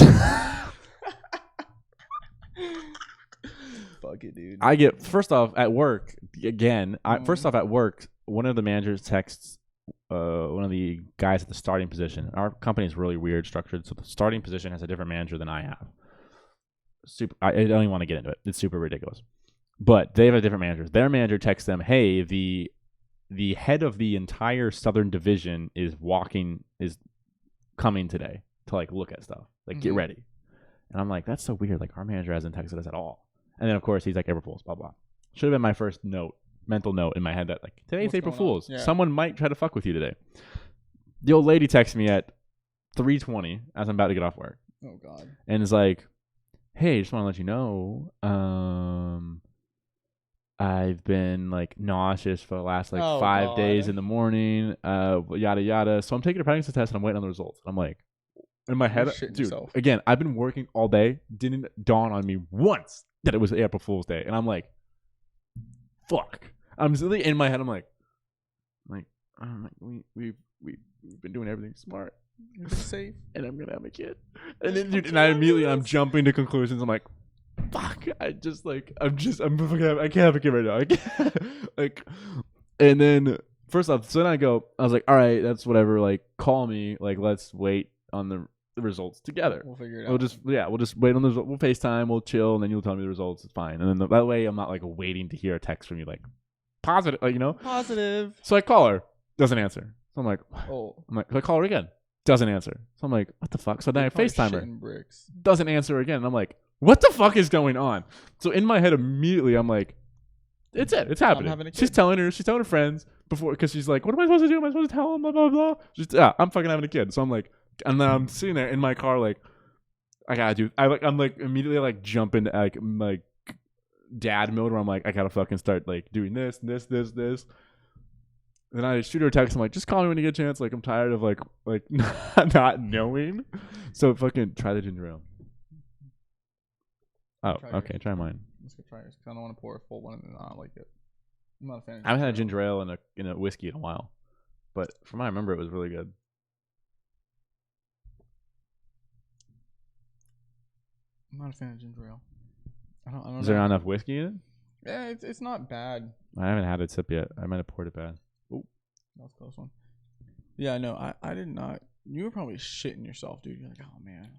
Fuck it, dude. I get, first off, at work, again, one of the managers texts one of the guys at the starting position. Our company is really weird structured, so the starting position has a different manager than I have. I don't even want to get into it. It's super ridiculous. But they have a different manager. Their manager texts them, hey, the head of the entire Southern Division is coming today to like look at stuff. Like, get ready. And I'm like, that's so weird. Like, our manager hasn't texted us at all. And then, of course, he's like, April Fool's, blah, blah. Should have been my first mental note in my head that, like, today's April Fool's. Yeah. Someone might try to fuck with you today. The old lady texts me at 3:20 as I'm about to get off work. Oh, God. And is like, hey, just want to let you know, I've been, like, nauseous for the last, like, 5 days in the morning, yada, yada. So I'm taking a pregnancy test, and I'm waiting on the results. I'm like, in my head, dude, again, I've been working all day. Didn't dawn on me once that it was April Fool's Day. And I'm like, fuck. I'm really in my head, I'm like, we've been doing everything smart. Is it safe? And I'm gonna have a kid. And then, dude, and I'm jumping to conclusions. I'm like, fuck. I can't have a kid right now. I can't. Like, and then first off, so then I was like, all right, that's whatever. Like, call me. Like, let's wait on the results together. We'll figure it out. We'll just wait on the results. We'll FaceTime. We'll chill, and then you'll tell me the results. It's fine. And then that way, I'm not like waiting to hear a text from you, like positive, like, you know, positive. So I call her, doesn't answer. So I'm like, so I call her again, doesn't answer. So I'm like, what the fuck? So then I FaceTime her, doesn't answer again. And I'm like, what the fuck is going on? So in my head, immediately, I'm like, it's happening. She's telling her friends before, because she's like, what am I supposed to do? Am I supposed to tell them? Blah blah blah. I'm fucking having a kid. So I'm like, and then I'm sitting there in my car, like, I gotta do. I'm like immediately like jump into like dad mode, where I'm like, I gotta fucking start like doing this. Then I shoot her a text. I'm like, just call me when you get a chance. Like, I'm tired of like not knowing. So fucking try the ginger ale. Oh, okay. Try mine. Let's go try yours. I don't want to pour a full one and not like it. I'm not a fan. I haven't had a ginger ale in a whiskey in a while, but from what I remember, it was really good. I'm not a fan of ginger ale. I don't. Is there not enough whiskey in it? Yeah, it's not bad. I haven't had a sip yet. I might have poured it bad. Oh, that was a close one. Yeah, no, I did not. You were probably shitting yourself, dude. You're like, oh man.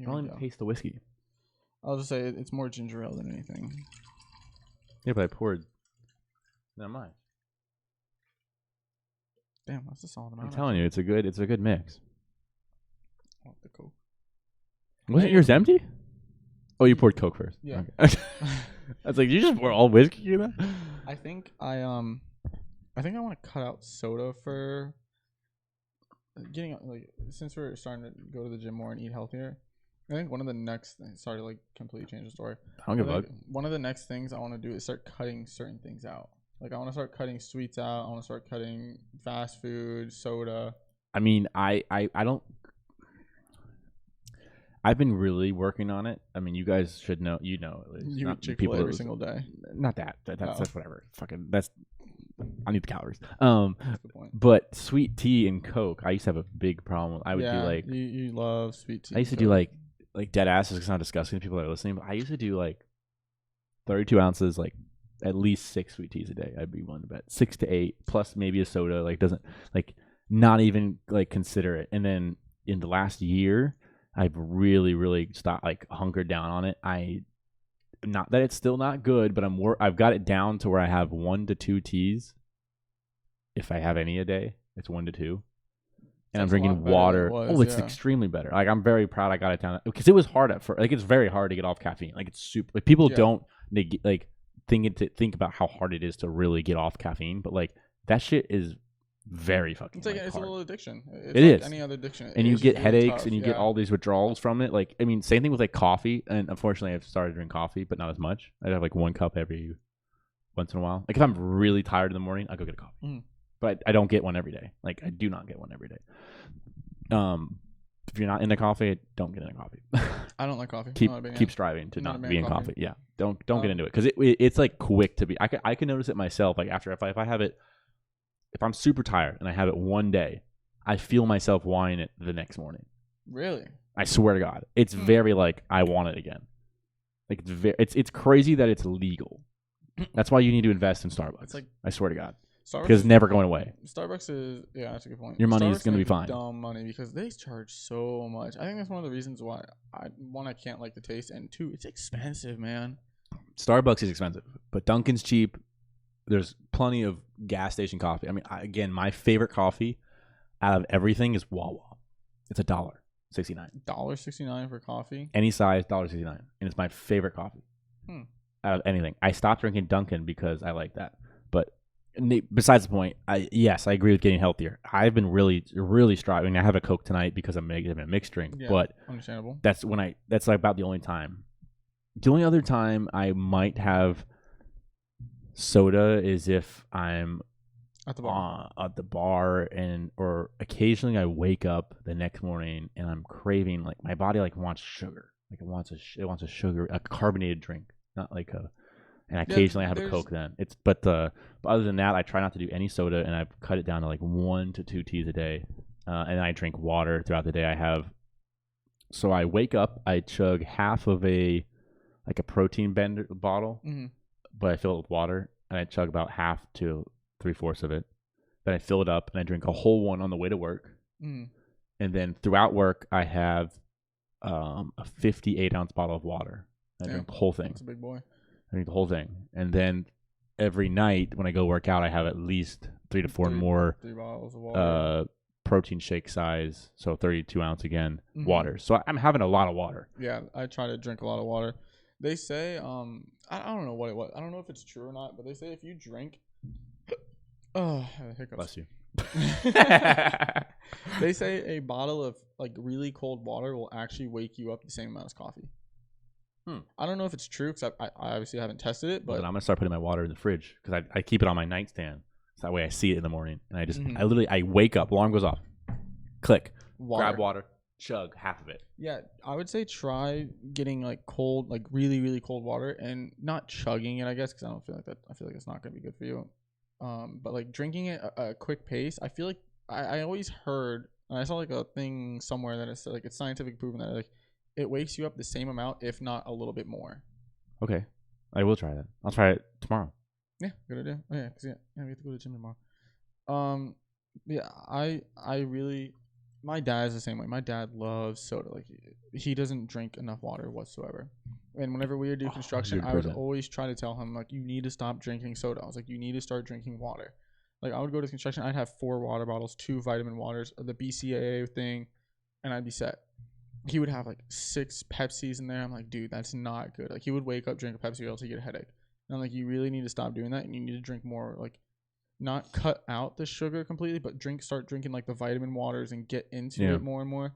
I don't even taste the whiskey. I'll just say it's more ginger ale than anything. Yeah, but I poured. Not mine. Damn, that's a solid amount. I'm telling you, it's a good mix. I want the Coke. Wasn't yours empty? Oh, you poured Coke first. Yeah. Okay. I was like, you just pour all whiskey in that? I think I want to cut out soda for getting, like, since we're starting to go to the gym more and eat healthier. I think one of the next things, sorry to like completely change the story. I don't give a fuck. One of the next things I want to do is start cutting certain things out. Like, I want to start cutting sweets out. I want to start cutting fast food, soda. I mean, I don't. I've been really working on it. I mean, you guys should know. You know, you eat Chick-fil-A every single day. Not that. That's whatever. Fucking that's. I need the calories. That's a good point. But sweet tea and Coke, I used to have a big problem. I would do like. You love sweet tea. I used to do like dead ass. It's not disgusting to people that are listening, but I used to do like 32 ounces, like at least 6 sweet teas a day. I'd be willing to bet 6 to 8 plus maybe a soda. Like doesn't like not even like consider it. And then in the last year, I've really stopped, like hunkered down on it. Not that it's still not good, but I've got it down to where I have 1 to 2 teas. If I have any a day, it's 1 to 2. And I'm drinking water. It's extremely better. Like, I'm very proud I got it down because it was hard at first. Like, it's very hard to get off caffeine. Like, it's super. Like, people don't like think about how hard it is to really get off caffeine, but like that shit is very fucking. It's like it's a little addiction. It is any other addiction. And you get headaches and you get all these withdrawals from it. Like, I mean, same thing with like coffee. And unfortunately, I've started drinking coffee, but not as much. I have like 1 cup every once in a while. Like, if I'm really tired in the morning, I go get a coffee. Mm. But I don't get one every day. Like, I do not get one every day. If you're not into coffee, don't get into coffee. I don't like coffee. Keep striving to not be in coffee. Yeah, don't get into it because it's like quick to be. I can notice it myself. Like, after if I have it, if I'm super tired and I have it one day, I feel myself wanting it the next morning. Really? I swear to God, it's very like I want it again. Like, it's crazy that it's legal. That's why you need to invest in Starbucks. It's like, I swear to God. Because it's never going away. Starbucks is, that's a good point. Your money is going to be fine. Dumb money because they charge so much. I think that's one of the reasons why I can't like the taste, and 2, it's expensive, man. Starbucks is expensive, but Dunkin's cheap. There's plenty of gas station coffee. I mean, again, my favorite coffee out of everything is Wawa. It's $1.69. $1.69 for coffee. Any size, $1.69, and it's my favorite coffee out of anything. I stopped drinking Dunkin' because I like that, but. Besides the point, I agree with getting healthier. I've been really striving. I have a Coke tonight because I'm making a mixed drink, but understandable. That's like about the only time. The only other time I might have soda is if I'm at the bar or occasionally I wake up the next morning and I'm craving, like, my body like wants sugar, like it wants a sugar, a carbonated drink, not like a. And occasionally I have a Coke then. But other than that, I try not to do any soda, and I've cut it down to like 1 to 2 teas a day. and I drink water throughout the day. So I wake up, I chug half of a protein bender bottle, but I fill it with water, and I chug about half to 3/4 of it. Then I fill it up, and I drink a whole one on the way to work. And then throughout work, I have a 58-ounce bottle of water. I drink the whole thing. That's a big boy. I drink the whole thing. And then every night when I go work out, I have at least 3 to 4 more 3 bottles of water. Protein shake size, so 32-ounce again, water. So I'm having a lot of water. Yeah, I try to drink a lot of water. They say, I don't know what it was. I don't know if it's true or not, but they say if you drink, I had hiccups. Bless you. They say a bottle of like really cold water will actually wake you up the same amount as coffee. I don't know if it's true because I obviously haven't tested it, but I'm gonna start putting my water in the fridge because I keep it on my nightstand. So that way I see it in the morning, and I just I wake up, alarm goes off, click, grab water, chug half of it. Yeah, I would say try getting like cold, like really really cold water, and not chugging it, I guess, because I don't feel like that. I feel like it's not gonna be good for you. But like drinking it at a quick pace, I feel like I always heard, and I saw like a thing somewhere that it's like it's scientific proven that like it wakes you up the same amount, if not a little bit more. Okay, I will try that. I'll try it tomorrow. Yeah, good idea. Oh yeah, because we have to go to the gym tomorrow. Yeah, I really, my dad's the same way. My dad loves soda. Like he doesn't drink enough water whatsoever. And whenever we would do construction, 100%. I would always try to tell him like, you need to stop drinking soda. I was like, you need to start drinking water. Like I would go to construction, I'd have 4 water bottles, 2 vitamin waters, the BCAA thing, and I'd be set. He would have like 6 Pepsis in there. I'm like, dude, that's not good. Like he would wake up, drink a Pepsi, or else he'd get a headache. And I'm like, you really need to stop doing that, and you need to drink more, like, not cut out the sugar completely, but start drinking, like, the vitamin waters and get into it more and more.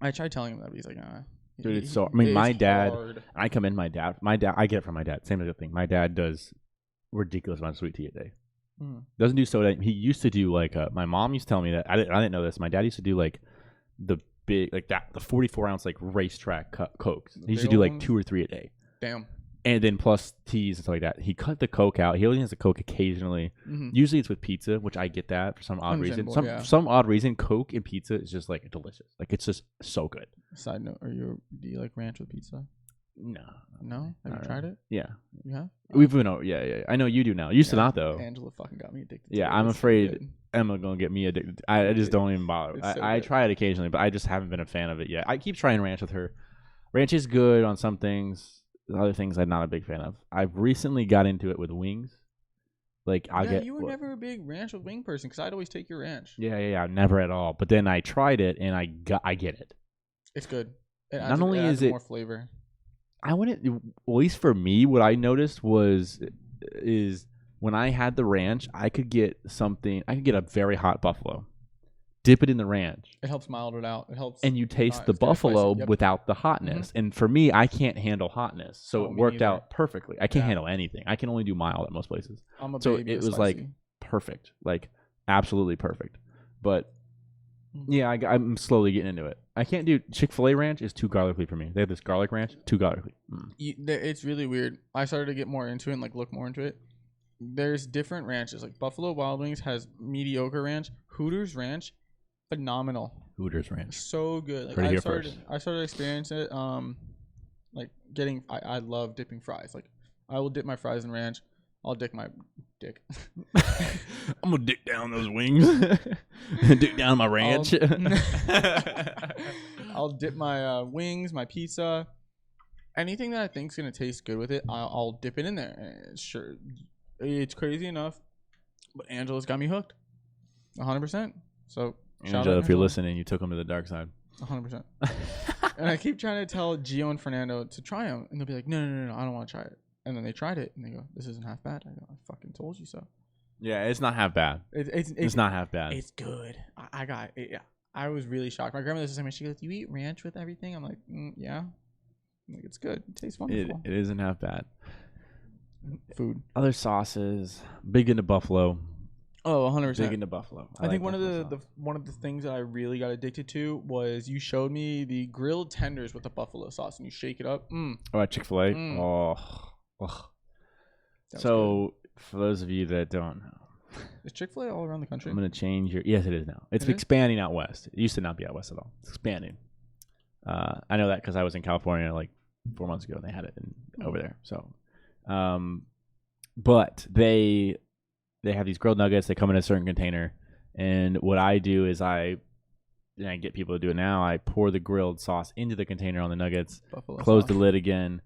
I tried telling him that, but he's like, nah. Dude, it's so, I mean, my dad, I commend my dad. I get it from my dad. Same thing. My dad does ridiculous amount of sweet tea a day. Doesn't do soda. He used to do, like, my mom used to tell me that. I didn't know this. My dad used to do, like, the big, like, the 44-ounce, like, racetrack Cokes. He used to do, like, 2 or 3 a day. Damn. And then plus teas and stuff like that. He cut the Coke out. He only has a Coke occasionally. Usually it's with pizza, which I get that for some odd reason. Some odd reason, Coke and pizza is just like delicious. Like it's just so good. Side note: do you like ranch with pizza? No. Have you tried it? Yeah. You have? We've been over. Yeah. I know you do now. Used to not though. Angela fucking got me addicted. Yeah, I'm afraid Emma gonna get me addicted. I just don't even bother. I try it occasionally, but I just haven't been a fan of it yet. I keep trying ranch with her. Ranch is good on some things. Other things I'm not a big fan of. I've recently got into it with wings. Like you were never a big ranch with wing person because I'd always take your ranch. Yeah, never at all. But then I tried it and I get it. It's good. Not only is it more flavor. I wouldn't. At least for me, what I noticed is when I had the ranch, I could get a very hot buffalo. Dip it in the ranch. It helps mild it out. It helps. And you taste the buffalo without the hotness. And for me, I can't handle hotness. So it worked out perfectly. I can't handle anything. I can only do mild at most places. So it was like perfect. Like absolutely perfect. But yeah, I'm slowly getting into it. I can't do Chick-fil-A ranch is too garlicky for me. They have this garlic ranch, too garlicky. It's really weird. I started to get more into it and like look more into it. There's different ranches. Like Buffalo Wild Wings has mediocre ranch. Hooters ranch, phenomenal. Hooters ranch, so good. Like I started experiencing it. Like getting, I love dipping fries. Like I will dip my fries in ranch. I'll dick my dick. I'm gonna dick down those wings. Dick down my ranch. I'll dip my wings, my pizza, anything that I think's gonna taste good with it. I'll dip it in there. And sure, it's crazy enough, but Angela's got me hooked, 100%. So. Angela, if you're listening, you took them to the dark side. 100%. And I keep trying to tell Gio and Fernando to try them, and they'll be like, no, I don't want to try it. And then they tried it, and they go, this isn't half bad. I go, I fucking told you so. Yeah, it's not half bad. It's not half bad. It's good. I got it. Yeah. I was really shocked. My grandmother's the same way. She goes, do you eat ranch with everything? I'm like, yeah. I'm like, it's good. It tastes wonderful. It isn't half bad. Food. Other sauces. Big into buffalo. Oh, 100%. Big into buffalo. I think one of the things that I really got addicted to was you showed me the grilled tenders with the buffalo sauce, and you shake it up. Oh, at Chick-fil-A? Oh. So good. For those of you that don't know, Is Chick-fil-A all around the country? I'm gonna change your. Yes, it is now. It's expanding out west. It used to not be out west at all. It's expanding. I know that because I was in California like 4 months ago and they had it over there. So, but they have these grilled nuggets. They come in a certain container, and what I do is I get people to do it now. I pour the grilled sauce into the container on the nuggets, close the lid again,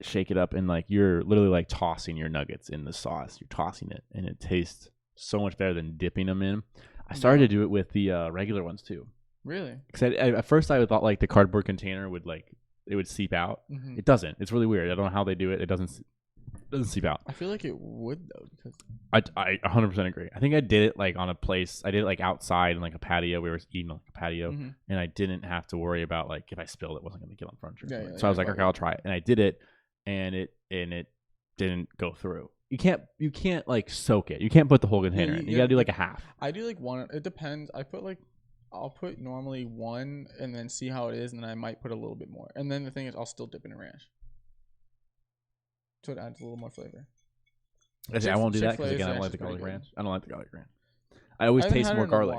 shake it up, and like you're literally like tossing your nuggets in the sauce. You're tossing it, and it tastes so much better than dipping them in. I started to do it with the regular ones too. Really? Because at first I thought like the cardboard container would seep out. It doesn't. It's really weird. I don't know how they do it. It doesn't seep out. I feel like it would though, because I 100% agree. I think I did it like on a place. I did it like outside in like a patio. We were eating like a patio, and I didn't have to worry about like if I spilled it wasn't going to get on furniture. Yeah, so I was like, okay, I'll try it, and I did it, and it didn't go through. You can't like soak it. You can't put the whole container in. You got to do like a half. I do like one. It depends. I'll put normally one and then see how it is, and then I might put a little bit more. And then the thing is, I'll still dip in a ranch, so it adds a little more flavor. I won't do that because again, I don't like the garlic ranch. I don't like the garlic ranch. I always taste more garlic.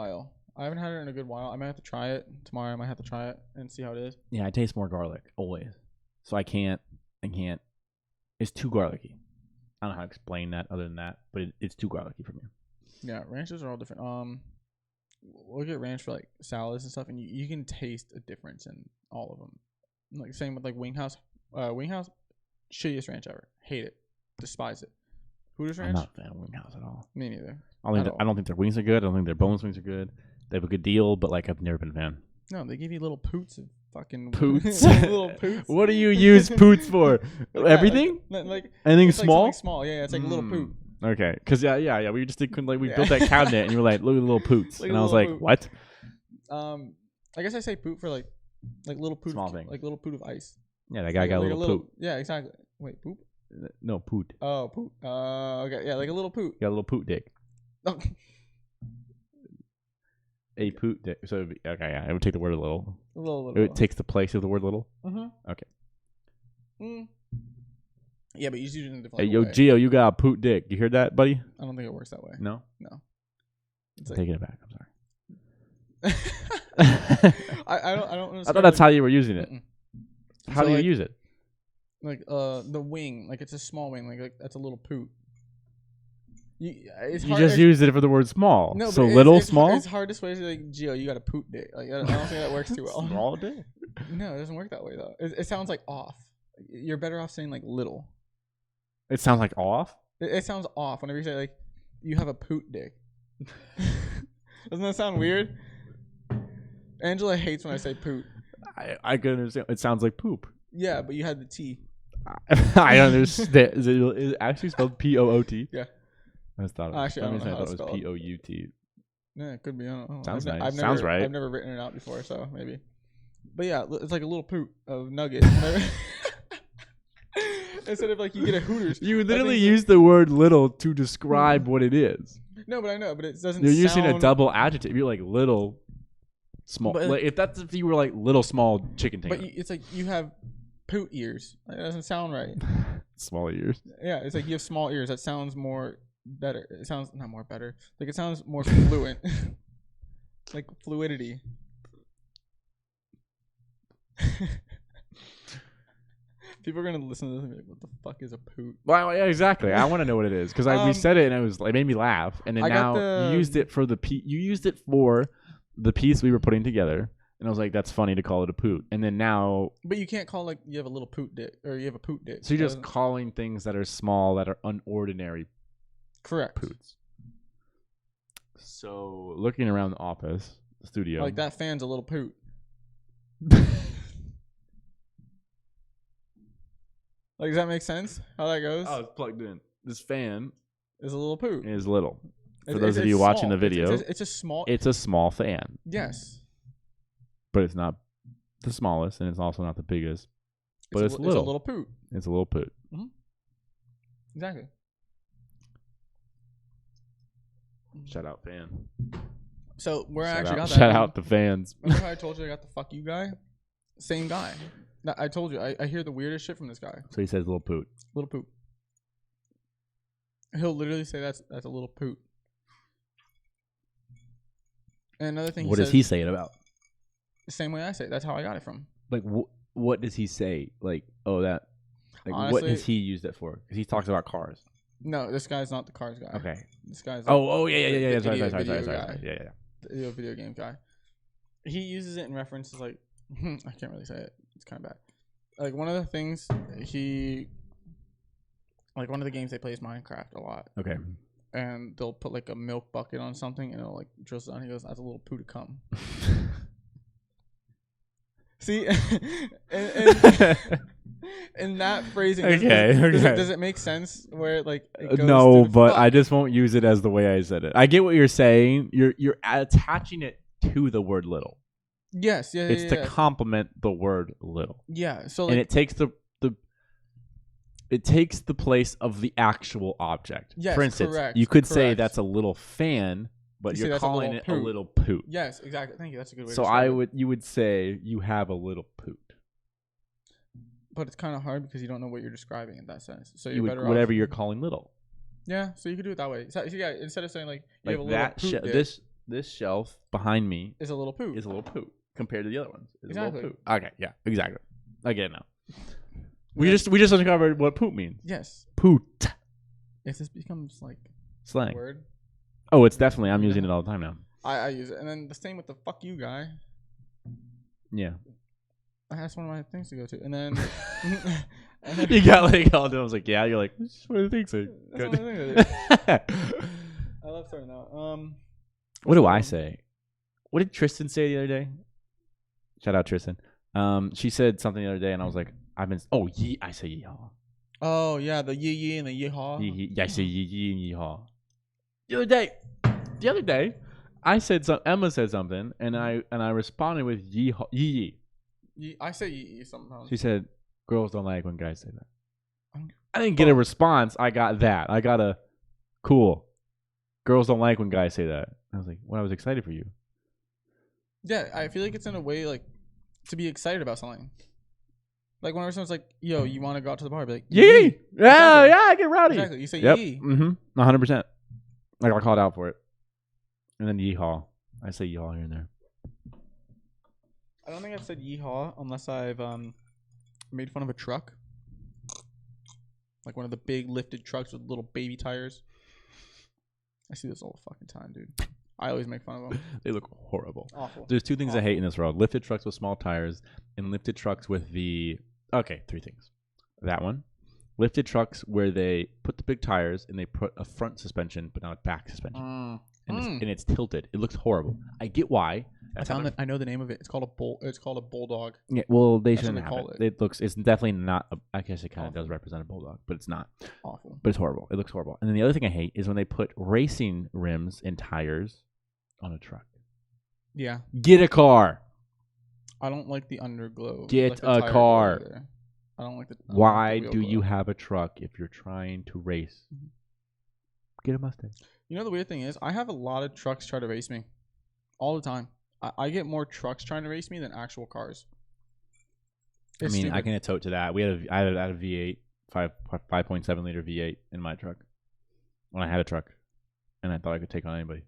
I haven't had it in a good while. I might have to try it tomorrow. I might have to try it and see how it is. Yeah, I taste more garlic always, so I can't. It's too garlicky. I don't know how to explain that other than that, but it's too garlicky for me. Yeah, ranches are all different. We'll get ranch for like salads and stuff, and you can taste a difference in all of them. Like same with like Winghouse. Winghouse, shittiest ranch ever. Hate it. Despise it. Hooters Ranch. I'm not a fan of Winghouse at all. Me neither. I don't think their wings are good. I don't think their boneless wings are good. They have a good deal, but like I've never been a fan. No, they give you little poots of fucking poots. Little poots. What do you use poots for? Everything? Like anything small? Like small. Yeah, it's like a little poot. Okay, because yeah. We just did we built that cabinet, and you were like, look at the little poots, and I was like, poot. What? I guess I say poot for like little poot. Small thing. Like little poot of ice. Yeah, that guy got a little poot. Yeah, exactly. Wait, poop? No, poot. Oh, poot. Okay, yeah, like a little poot. Got a little poot dick. A poot dick. So okay, yeah, it would take the word a little. A little. It takes the place of the word little. Okay. Yeah, but you use it in a different way. Hey, yo, Gio, you got a poot dick. You heard that, buddy? I don't think it works that way. No? It's taking it back. I'm sorry. I don't. I thought that's how you were using it. How do you like, use it? Like the wing, like it's a small wing, like that's a little poot. You just used it for the word small. No, so it's small. It's hard to say like, Gio, you got a poot dick. Like I don't think that works too well. Small dick. No, it doesn't work that way though. It sounds like off. You're better off saying like little. It sounds like off. It sounds off whenever you say like you have a poot dick. Doesn't that sound weird? Angela hates when I say poot. I can understand. It sounds like poop. Yeah, but you had the T. I understand. Is it actually spelled P-O-O-T? Yeah. I thought actually, I don't know how it was P-O-U-T. Yeah, it could be. I don't know. Sounds nice. Sounds right. I've never written it out before, so maybe. But yeah, it's like a little poot of nugget. Instead of like you get a Hooters. You literally use the word little to describe what it is. No, but I know, but it doesn't. You're using a double adjective. You're like little, small. Like, if you were like little small chicken tank. But it's like you have poot ears. Like, that doesn't sound right. Small ears. Yeah, it's like you have small ears. That sounds more better. It sounds not more better. Like it sounds more fluent. Like fluidity. People are gonna listen to this and be like, "What the fuck is a poot?" Well, yeah, exactly. I want to know what it is because we said it and it made me laugh. And then you used it for you used it for the piece we were putting together, and I was like, "That's funny to call it a poot." And then now, but you can't call like you have a little poot dick or you have a poot dick. So you're just calling things that are small that are unordinary. Correct. Poots. So looking around the office, the studio, like that fan's a little poot. Like, does that make sense? How that goes? Oh, it's plugged in. This fan is a little poot. Is little. For those of you watching the video, it's a small. It's a small fan. Yes. But it's not the smallest, and it's also not the biggest. But it's little. It's a little poot. It's a little poot. Mm-hmm. Exactly. Shout out fan. So where I actually got that. Shout out the fans. Remember how I told you I got the fuck you guy? Same guy. I told you, I hear the weirdest shit from this guy. So he says little poot. Little poot. He'll literally say that's a little poot. And another thing, What does he say it about? The same way I say it. That's how I got it from. Like, what does he say? Like, oh, that. Like, Honestly, what has he used it for? Because he talks about cars. No, this guy's not the cars guy. Okay. This guy's. Yeah. Sorry. Yeah. The video game guy. He uses it in references like I can't really say it. It's kind of bad. Like one of the things one of the games they play is Minecraft a lot. Okay. And they'll put like a milk bucket on something and it'll like drizzle down. He goes, "That's a little poo to come." See, and that phrasing. Does it make sense? Where like it goes no, but I just won't use it as the way I said it. I get what you're saying. You're attaching it to the word little. Yes, yeah. It's to complement the word little. Yeah. So and it takes the place of the actual object. Yes, for instance, correct, you could say that's a little fan, but you're calling it a little poot. Yes, exactly. Thank you. That's a good way. So you would say you have a little poot. But it's kind of hard because you don't know what you're describing in that sense. So you're better whatever you're calling little. Yeah, so you could do it that way. So yeah, instead of saying like you have a that little poot this shelf behind me is a little poot. Compared to the other ones. It's exactly. A little poot. Okay, yeah, exactly. I get it now. We just uncovered what poot means. Yes. Poot. If this becomes like slang. Word. Oh, it's definitely. I'm using it all the time now. I use it, and then the same with the "fuck you" guy. Yeah. That's one of my things to go to, and then you got like all done. I was like, yeah. You're like, what do you think? So good. I love starting out. What do I say? What did Tristan say the other day? Shout out Tristan. She said something the other day, and I was like, I say yeehaw. Oh yeah, the yee and the yeehaw. Yeah, I say yee and yeehaw. The other day, I said Emma said something, and I responded with yeehaw, yee. I say yee sometimes. She said, "Girls don't like when guys say that." I didn't get a response. I got that. I got a cool. Girls don't like when guys say that. I was like, "Well, I was excited for you." Yeah, I feel like it's in a way like to be excited about something. Like whenever someone's like, "Yo, you want to go out to the bar?" I'd be like, "Yee!" Yeah, yeah, I get rowdy. Exactly. You say yee. 100%. Like I'll call it out for it, and then yeehaw. I say yeehaw here and there. I don't think I've said yeehaw unless I've made fun of a truck, like one of the big lifted trucks with little baby tires. I see this all the fucking time, dude. I always make fun of them. They look horrible. Awful. There's two things I hate in this world: lifted trucks with small tires, and lifted trucks with the. Okay, three things. That one, lifted trucks where they put the big tires and they put a front suspension but not a back suspension, and it's tilted. It looks horrible. I get why. I know the name of it. It's called a bulldog. Yeah, well, they shouldn't have it. It's definitely not. I guess it kind of does represent a bulldog, but it's not. Awful. But it's horrible. It looks horrible. And then the other thing I hate is when they put racing rims and tires on a truck. Yeah. Get a car. I don't like the underglow. Get a car. I don't like the. Why do you have a truck if you're trying to race? Get a Mustang. You know the weird thing is, I have a lot of trucks try to race me, all the time. I get more trucks trying to race me than actual cars. I mean, I can attest to that. I had a V8, 5.7 liter V8 in my truck when I had a truck, and I thought I could take on anybody.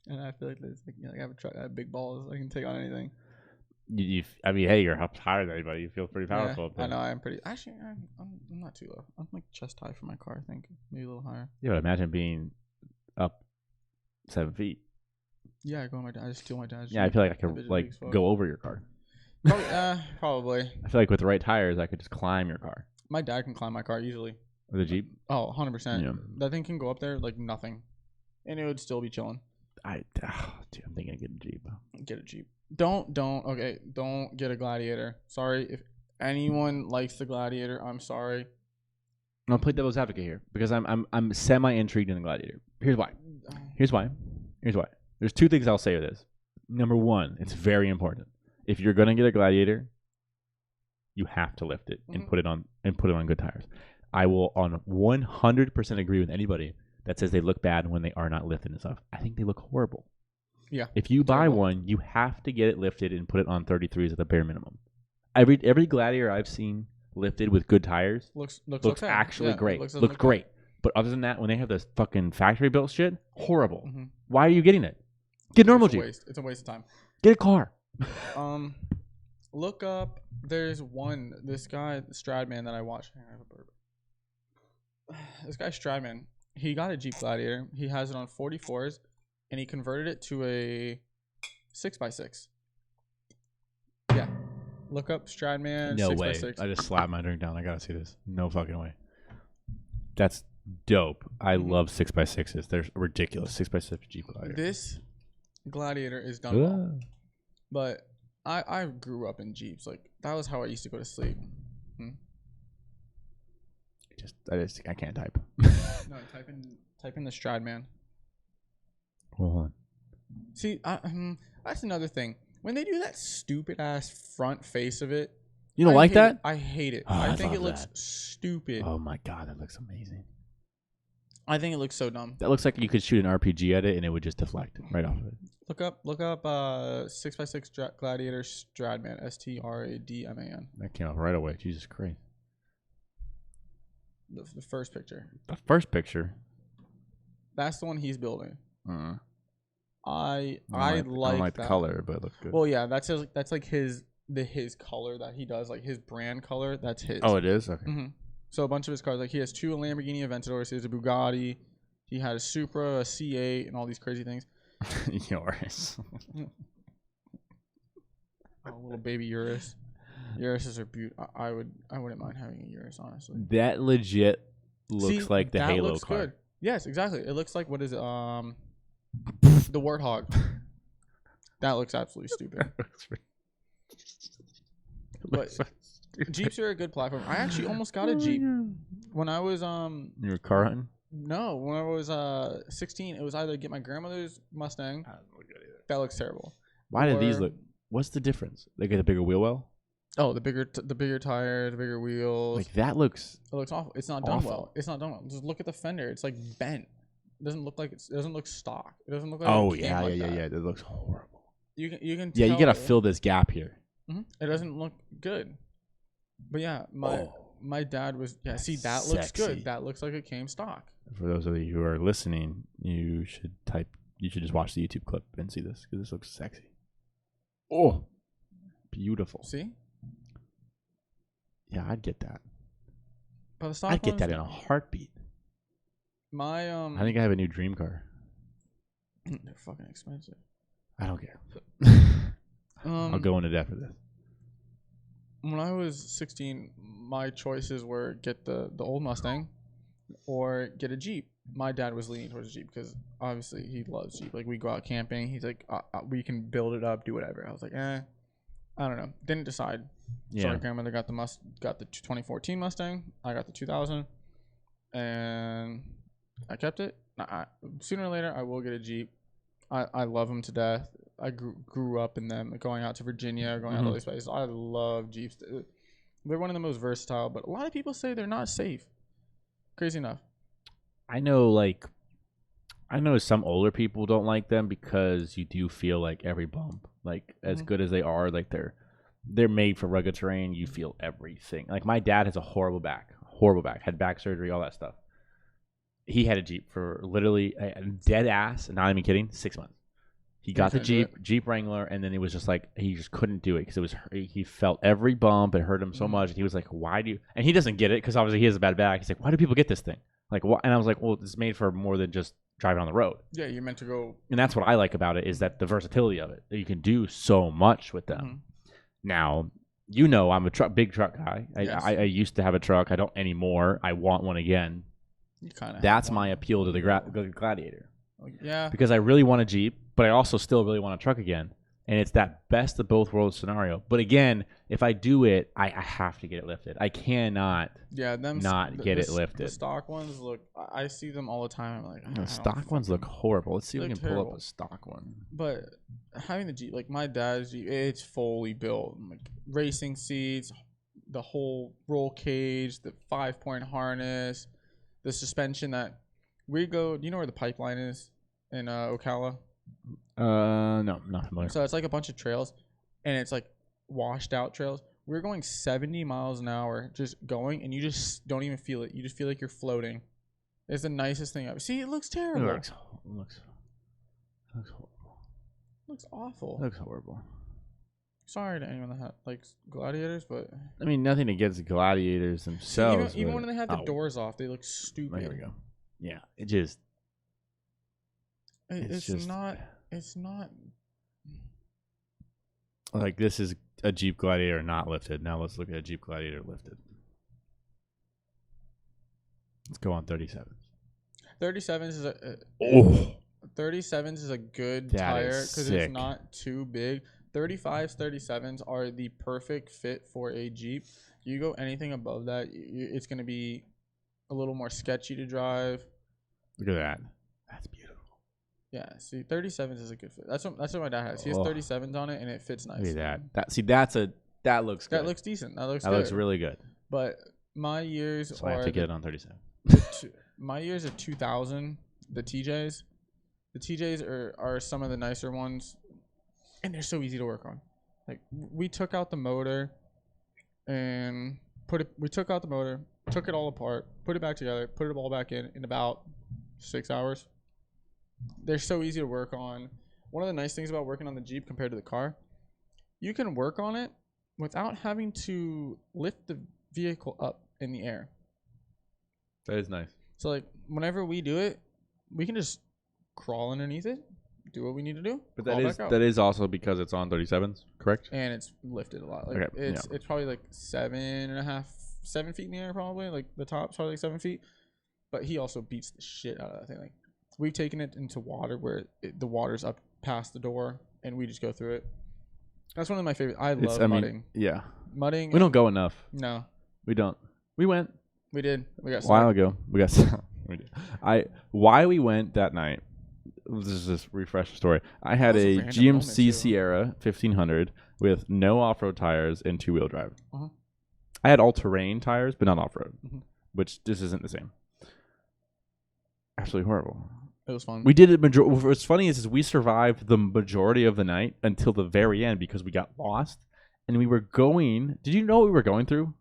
And I feel like I have a truck, I have big balls, I can take on anything. I mean, hey, you're up higher than anybody. You feel pretty powerful. Yeah, I know. I'm pretty. Actually, I'm not too low. I'm like chest high for my car. I think maybe a little higher. Yeah, but imagine being up 7 feet. Yeah, I just steal my dad's. Yeah, I feel like I could go over your car. Probably. I feel like with the right tires, I could just climb your car. My dad can climb my car easily. The Jeep? Oh, 100%. Yeah. That thing can go up there like nothing, and it would still be chilling. Dude, I'm thinking of getting a Jeep. Get a Jeep. Don't get a Gladiator. Sorry if anyone likes the Gladiator. I'm sorry. I'll play devil's advocate here because I'm semi intrigued in the Gladiator. Here's why. There's two things I'll say with this. Number one, it's very important. If you're gonna get a Gladiator, you have to lift it and put it on good tires. I will on 100% agree with anybody that says they look bad when they are not lifted and stuff. I think they look horrible. Yeah. If you buy one, you have to get it lifted and put it on 33s at the bare minimum. Every Gladiator I've seen lifted with good tires looks actually great. Looks great. But other than that, when they have this fucking factory built shit, horrible. Why are you getting it? Get a normal Jeep. It's a waste of time. Get a car. Look up. There's this guy, Stradman, that I watch. I have a burp. This guy Stradman, he got a Jeep Gladiator. He has it on 44s, and he converted it to a 6x6. Yeah. Look up Stradman. No 6x6. way. I just slapped my drink down. I gotta see this. No fucking way. That's dope. I love 6x6s. They're ridiculous. 6x6 Jeep Gladiator. This Gladiator is done well, but I grew up in Jeeps. Like, that was how I used to go to sleep. I can't type. No, type in the Stradman. Hold on. See, that's another thing. When they do that stupid ass front face of it, you don't like that? I hate it. Oh, I think it looks stupid. Oh my god, that looks amazing. I think it looks so dumb. That looks like you could shoot an RPG at it and it would just deflect right off of it. Look up 6x6 Gladiator Stradman. Stradman. That came up right away. Jesus Christ. The first picture. The first picture. That's the one he's building. I don't like the color, but it looks good. Well, yeah, that's like his color that he does, like his brand color. That's his. Oh, it is? Okay. Mm-hmm. So a bunch of his cars, like he has 2 Lamborghini Aventadors, he has a Bugatti, he had a Supra, a C8, and all these crazy things. Yours. Oh, little baby Urus. Uruses are beautiful. I wouldn't mind having a Urus, honestly. That legit looks like the Halo looks car. Good. Yes, exactly. It looks like, what is it? The Warthog. That looks absolutely stupid. But Jeeps are a good platform. I actually almost got a Jeep when I was You were car hunting? No, when I was 16, it was either get my grandmother's Mustang. That doesn't look good either. That looks terrible. Why do these look? What's the difference? They get a bigger wheel well? Oh, the bigger tires, the bigger wheels. Like that looks. It looks awful. It's not done well. It's not done well. Just look at the fender. It's like bent. It doesn't look like it doesn't look stock. It doesn't look like. Oh yeah. It looks horrible. You can. Yeah, tell you gotta fill this gap here. It doesn't look good. But yeah, my dad was See, that sexy. Looks good. That looks like it came stock. For those of you who are listening, you should just watch the YouTube clip and see this because this looks sexy. Oh, beautiful. See? Yeah, I'd get that. But the stock I'd get that in a heartbeat. My I think I have a new dream car. They're fucking expensive. I don't care. I'll go into debt for this. When I was 16, my choices were get the old Mustang or get a Jeep. My dad was leaning towards a Jeep because obviously he loves Jeep. Like, we go out camping. He's like, we can build it up, do whatever. I was like, I don't know. Didn't decide. Yeah. So my grandmother got the 2014 Mustang. I got the 2000, and I kept it. Sooner or later, I will get a Jeep. I love them to death. I grew up in them, going out to Virginia, going out to all these places. I love Jeeps. They're one of the most versatile, but a lot of people say they're not safe. Crazy enough. I know some older people don't like them because you do feel like every bump, like as good as they are, like they're made for rugged terrain. You feel everything. Like, my dad has a horrible back, had back surgery, all that stuff. He had a Jeep for literally a dead ass, not even kidding, 6 months. He got the Jeep Wrangler, and then it was just like he just couldn't do it because he felt every bump. It hurt him so much, and he was like, "Why do you?" And he doesn't get it because obviously he has a bad back. He's like, "Why do people get this thing?" Like, what? And I was like, "Well, it's made for more than just driving on the road." Yeah, you're meant to go. And that's what I like about it, is that the versatility of it. You can do so much with them. Now, I'm a big truck guy. Yes. I used to have a truck. I don't anymore. I want one again. You kind of. That's my appeal to the Gladiator. Yeah. Because I really want a Jeep, but I also still really want a truck again. And it's that best of both worlds scenario. But again, if I do it, I have to get it lifted. I cannot get it lifted. The stock ones look, I see them all the time. I'm like, the stock ones look horrible. Let's see if we can pull up a stock one. But having the Jeep, like my dad's Jeep, it's fully built. Like, racing seats, the whole roll cage, the 5-point harness, the suspension that we go. Do you know where the pipeline is in Ocala? No, not familiar. So it's like a bunch of trails, and it's like washed out trails. We're going 70 miles an hour just going, and you just don't even feel it. You just feel like you're floating. It's the nicest thing ever. See, it looks terrible. It looks horrible. Looks awful. It looks horrible. Sorry to anyone that likes gladiators, but I mean, nothing against the gladiators themselves. even when they have the doors off, they look stupid. Here we go. Yeah, it just. It's not. It's not. Like, this is a Jeep Gladiator not lifted. Now let's look at a Jeep Gladiator lifted. Let's go on 37s. 37s is a. 37s is a good tire because it's not too big. 35s, 37s are the perfect fit for a Jeep. You go anything above that, it's going to be a little more sketchy to drive. Look at that. That's beautiful. Yeah, see, 37s is a good fit. That's what my dad has. He has 37s on it, and it fits nice. Look at that. That looks good. That looks decent. That looks really good. But my years I have to get it on 37. My years are 2000, the TJs. The TJs are some of the nicer ones, and they're so easy to work on. Like, we took out the motor and we took out the motor, took it all apart, put it back together, put it all back in about 6 hours. They're so easy to work on. One of the nice things about working on the Jeep compared to the car, you can work on it without having to lift the vehicle up in the air. That is nice. So, like, whenever we do it, we can just crawl underneath it, do what we need to do. But that is also because it's on 37s, correct? And it's lifted a lot. Like, it's probably like 7 feet in the air, probably. Like, the top's probably like 7 feet. But he also beats the shit out of that thing. Like, we've taken it into water where the water's up past the door, and we just go through it. That's one of my favorite. I love mudding. Yeah. Mudding. We don't go enough. No. We don't. We went. We did. We got a while ago. We got. We did. Why we went that night. This is just refresh the story. I had a GMC Sierra 1500 with no off-road tires and two-wheel drive. Uh-huh. I had all-terrain tires, but not off-road, which this isn't the same. Absolutely horrible. It was fun. We did it. What's funny is we survived the majority of the night until the very end because we got lost, and we were going. Did you know what we were going through?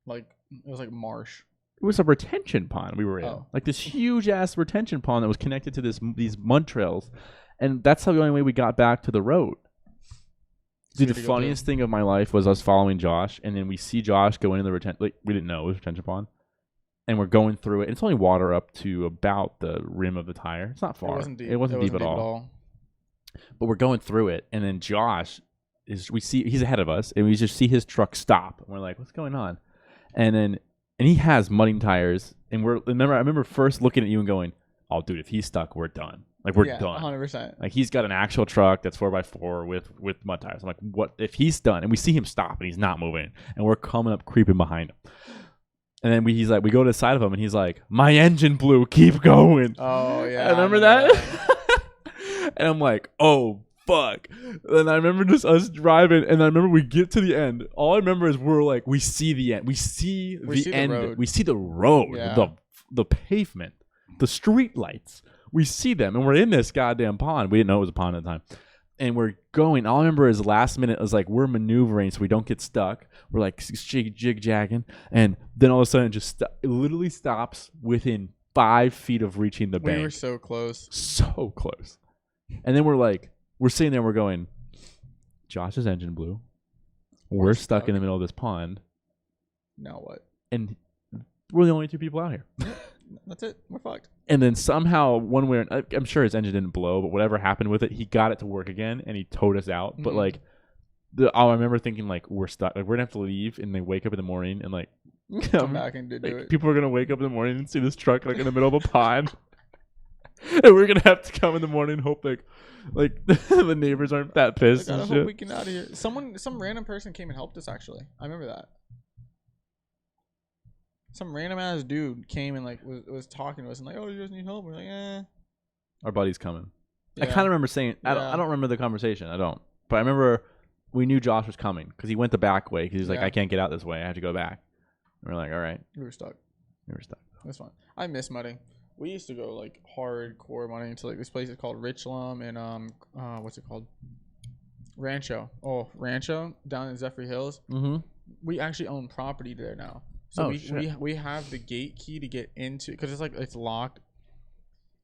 Like, it was like marsh. It was a retention pond we were in. Like this huge ass retention pond that was connected to these mud trails. And that's how the only way we got back to the road. Dude, the funniest thing of my life was us following Josh, and then we see Josh go into the retention. Like, we didn't know it was retention pond. And we're going through it. And it's only water up to about the rim of the tire. It's not far. It wasn't deep at all. But we're going through it, and then Josh he's ahead of us, and we just see his truck stop. And we're like, what's going on? And he has mudding tires, and I remember first looking at you and going, "Oh, dude, if he's stuck, we're done. Like, we're done. 100%. Like, he's got an actual truck that's 4x4 with mud tires. I'm like, what if he's done?" And we see him stop, and he's not moving, and we're coming up, creeping behind him. And then we go to the side of him, and he's like, "My engine blew. Keep going." Oh yeah, I remember that. And I'm like, "Oh." Fuck. And I remember just us driving, and I remember we get to the end. All I remember is we see the end. We see the end. Road. We see the road, the pavement, the street lights. We see them, and we're in this goddamn pond. We didn't know it was a pond at the time. And we're going. All I remember is last minute, it was like we're maneuvering so we don't get stuck. We're like jig-jagging, and then all of a sudden it literally stops within 5 feet of reaching the bank. We were so close. So close. And then we're sitting there, we're going, Josh's engine blew. We're stuck in the middle of this pond. Now what? And we're the only two people out here. That's it. We're fucked. And then somehow, one way, I'm sure his engine didn't blow, but whatever happened with it, he got it to work again, and he towed us out. Mm-hmm. But, like, I remember thinking, like, we're stuck. Like, we're going to have to leave, and then wake up in the morning, and, like, come back and do it. People are going to wake up in the morning and see this truck, like, in the middle of a pond. And we're going to have to come in the morning and hope, like the neighbors aren't that pissed. I hope we get out of here. Some random person came and helped us. Actually, I remember that. Some random ass dude came and like was talking to us and like, "Oh, you guys need help?" We're like, "Eh." Our buddy's coming. Yeah. I kind of remember saying, I don't remember the conversation. I don't, but I remember we knew Josh was coming because he went the back way because he's like, "I can't get out this way. I have to go back." And we're like, "All right." We were stuck. That's fine. I miss mudding. We used to go like hardcore mudding to like this place called Richland and what's it called? Rancho. Oh, Rancho down in Zephyr Hills. Mm-hmm. We actually own property there now, so we have the gate key to get into because it's locked.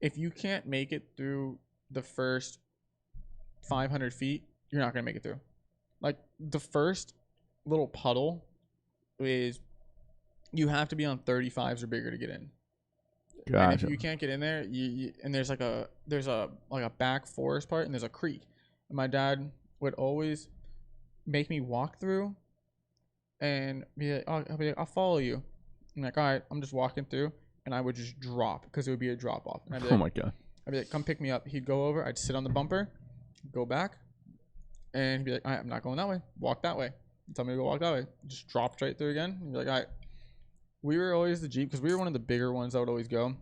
If you can't make it through the first 500 feet, you're not gonna make it through. Like the first little puddle is you have to be on 35s or bigger to get in. And if you can't get in there, and there's a back forest part and there's a creek. And my dad would always make me walk through and I'll be like, I'll follow you. I'm like, all right, I'm just walking through, and I would just drop because it would be a drop off. And I'd be like, oh my god! I'd be like, come pick me up. He'd go over. I'd sit on the bumper, go back, and he'd be like, all right, I'm not going that way. Walk that way. He'd tell me to go walk that way. Just drop straight through again. And be like, all right. We were always the Jeep because we were one of the bigger ones that would always go.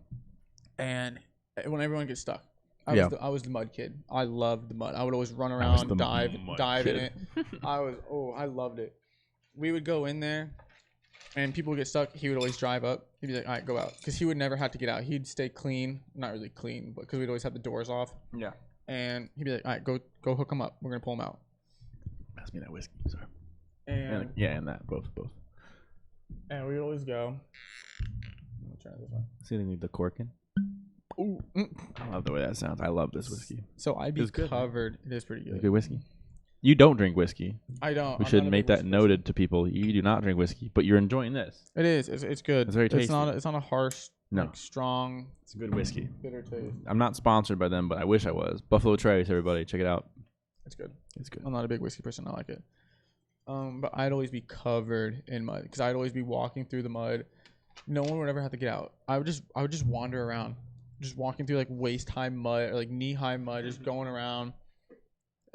And when everyone gets stuck, I was the mud kid. I loved the mud. I would always run around, dive in it. I loved it. We would go in there, and people would get stuck. He would always drive up. He'd be like, all right, go out. Because he would never have to get out. He'd stay clean. Not really clean, but because we'd always have the doors off. Yeah. And he'd be like, all right, go hook him up. We're going to pull him out. Pass me that whiskey. Sorry. And that. Both. And we would always go. Let me try this one. See the corking? Ooh. I love the way that sounds. I love this whiskey. So I'd be covered. It is pretty good. It's good whiskey. You don't drink whiskey. I don't. We should make that noted to people. You do not drink whiskey, but you're enjoying this. It is. It's good. It's very tasty. It's not a harsh, strong. It's a good whiskey. Bitter taste. I'm not sponsored by them, but I wish I was. Buffalo Trace, everybody, check it out. It's good. It's good. I'm not a big whiskey person. I like it. But I'd always be covered in mud because I'd always be walking through the mud. No one would ever have to get out. I would just wander around, just walking through like waist high mud or like knee high mud, just going around.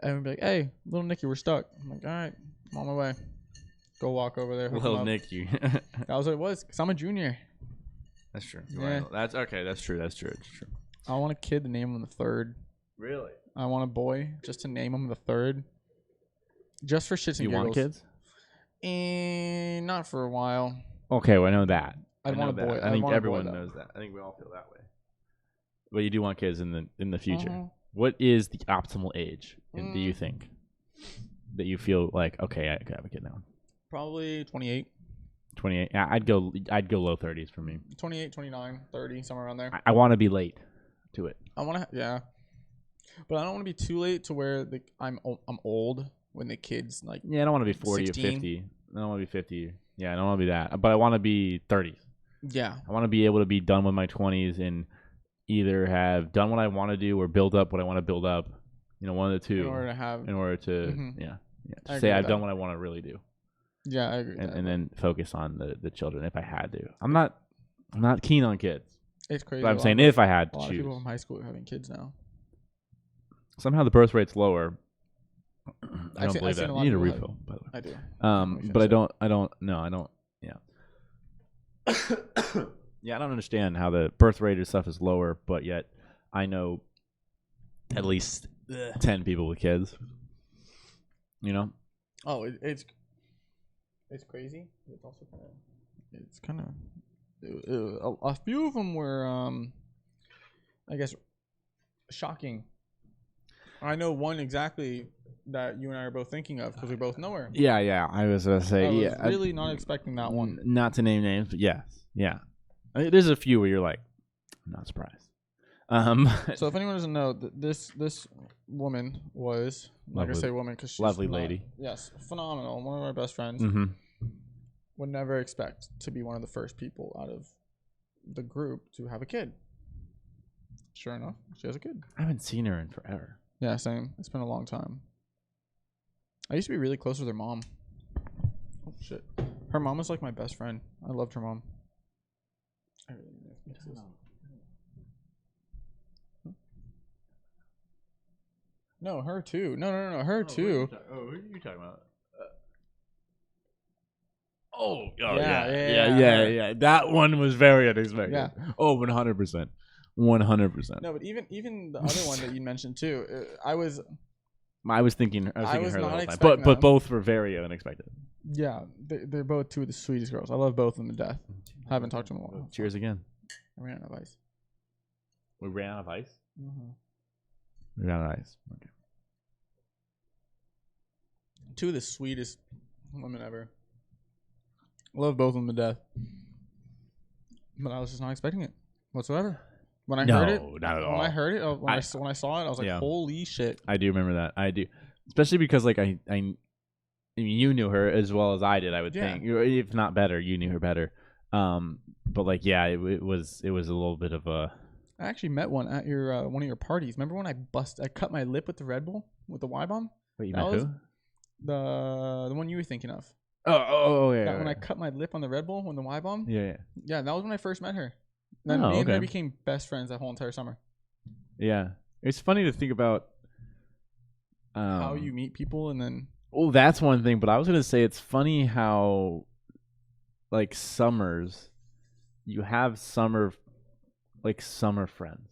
And we'd be like, "Hey, little Nicky, we're stuck." I'm like, "All right, I'm on my way." Go walk over there. Little Nicky. That was what it was. Cause I'm a junior. That's true. Yeah. That's okay. That's true. It's true. I want a kid to name him the third. Really? I want a boy just to name him the third. Just for shits and giggles. You want kids? Not for a while. Okay, well, I know that. I want a boy. I think everyone knows that. I think we all feel that way. But you do want kids in the future. Uh-huh. What is the optimal age? Do you think that you feel like okay, I could have a kid now? Probably 28. 28. Yeah, I'd go low 30s for me. 28, 29, 30, somewhere around there. I want to be late to it. I want to, yeah, but I don't want to be too late to where I'm old when the kids like. Yeah, I don't want to be 40 16. Or 50. I don't want to be 50. Yeah, I don't want to be that. But I want to be 30s. Yeah. I want to be able to be done with my 20s and either have done what I want to do or build up what I want to build up. You know, one of the two. In order to to say I've done what I want to really do. Yeah, I agree. And then focus on the children if I had to. I'm not keen on kids. It's crazy. But I'm saying if I had to choose. A lot of people from high school are having kids now. Somehow the birth rate's lower. I don't believe that. You need a refill, by the way. I do. But I don't. Yeah. Yeah, I don't understand how the birth rate and stuff is lower, but yet I know at least 10 people with kids. You know? Oh, it's crazy. It's also kind of a few of them were I guess shocking. I know one exactly that you and I are both thinking of because we both know her. Yeah. I was gonna say, I was really not expecting that one. Not to name names, but yes, yeah. I mean, there's a few where you're like, I'm not surprised. So if anyone doesn't know, this woman was, like I say woman because she's lovely lady. Yes, phenomenal. One of our best friends. Mm-hmm. Would never expect to be one of the first people out of the group to have a kid. Sure enough, she has a kid. I haven't seen her in forever. Yeah, same. It's been a long time. I used to be really close with her mom. Oh shit. Her mom was like my best friend. I loved her mom. I really mix this. No, her too. No, her too. Who are you talking about? Yeah. That one was very unexpected. Yeah. Oh, 100%. 100%. No, but even the other one that you mentioned too, I was thinking her the whole time. But both were very unexpected. Yeah, they're both two of the sweetest girls. I love both of them to death. Haven't talked to them in a while. Cheers again. I ran out of ice. We ran out of ice? Mm-hmm. We ran out of ice. Okay. Two of the sweetest women ever. I love both of them to death. But I was just not expecting it whatsoever. When I heard it, not at all. When I heard it, when I saw it, I was like, yeah. holy shit. I do remember that. I do, especially because like I mean, you knew her as well as I did. I would think, if not better, you knew her better. But like, yeah, it was a little bit of a. I actually met one at your one of your parties. Remember when I cut my lip with the Red Bull with the Y bomb? Wait, you met who? The one you were thinking of. Oh yeah. When I cut my lip on the Red Bull when the Y bomb. Yeah. Yeah, that was when I first met her. Then me and her became best friends that whole entire summer. Yeah, it's funny to think about how you meet people and then. Well, that's one thing, but I was gonna say it's funny how, like, summers, you have summer friends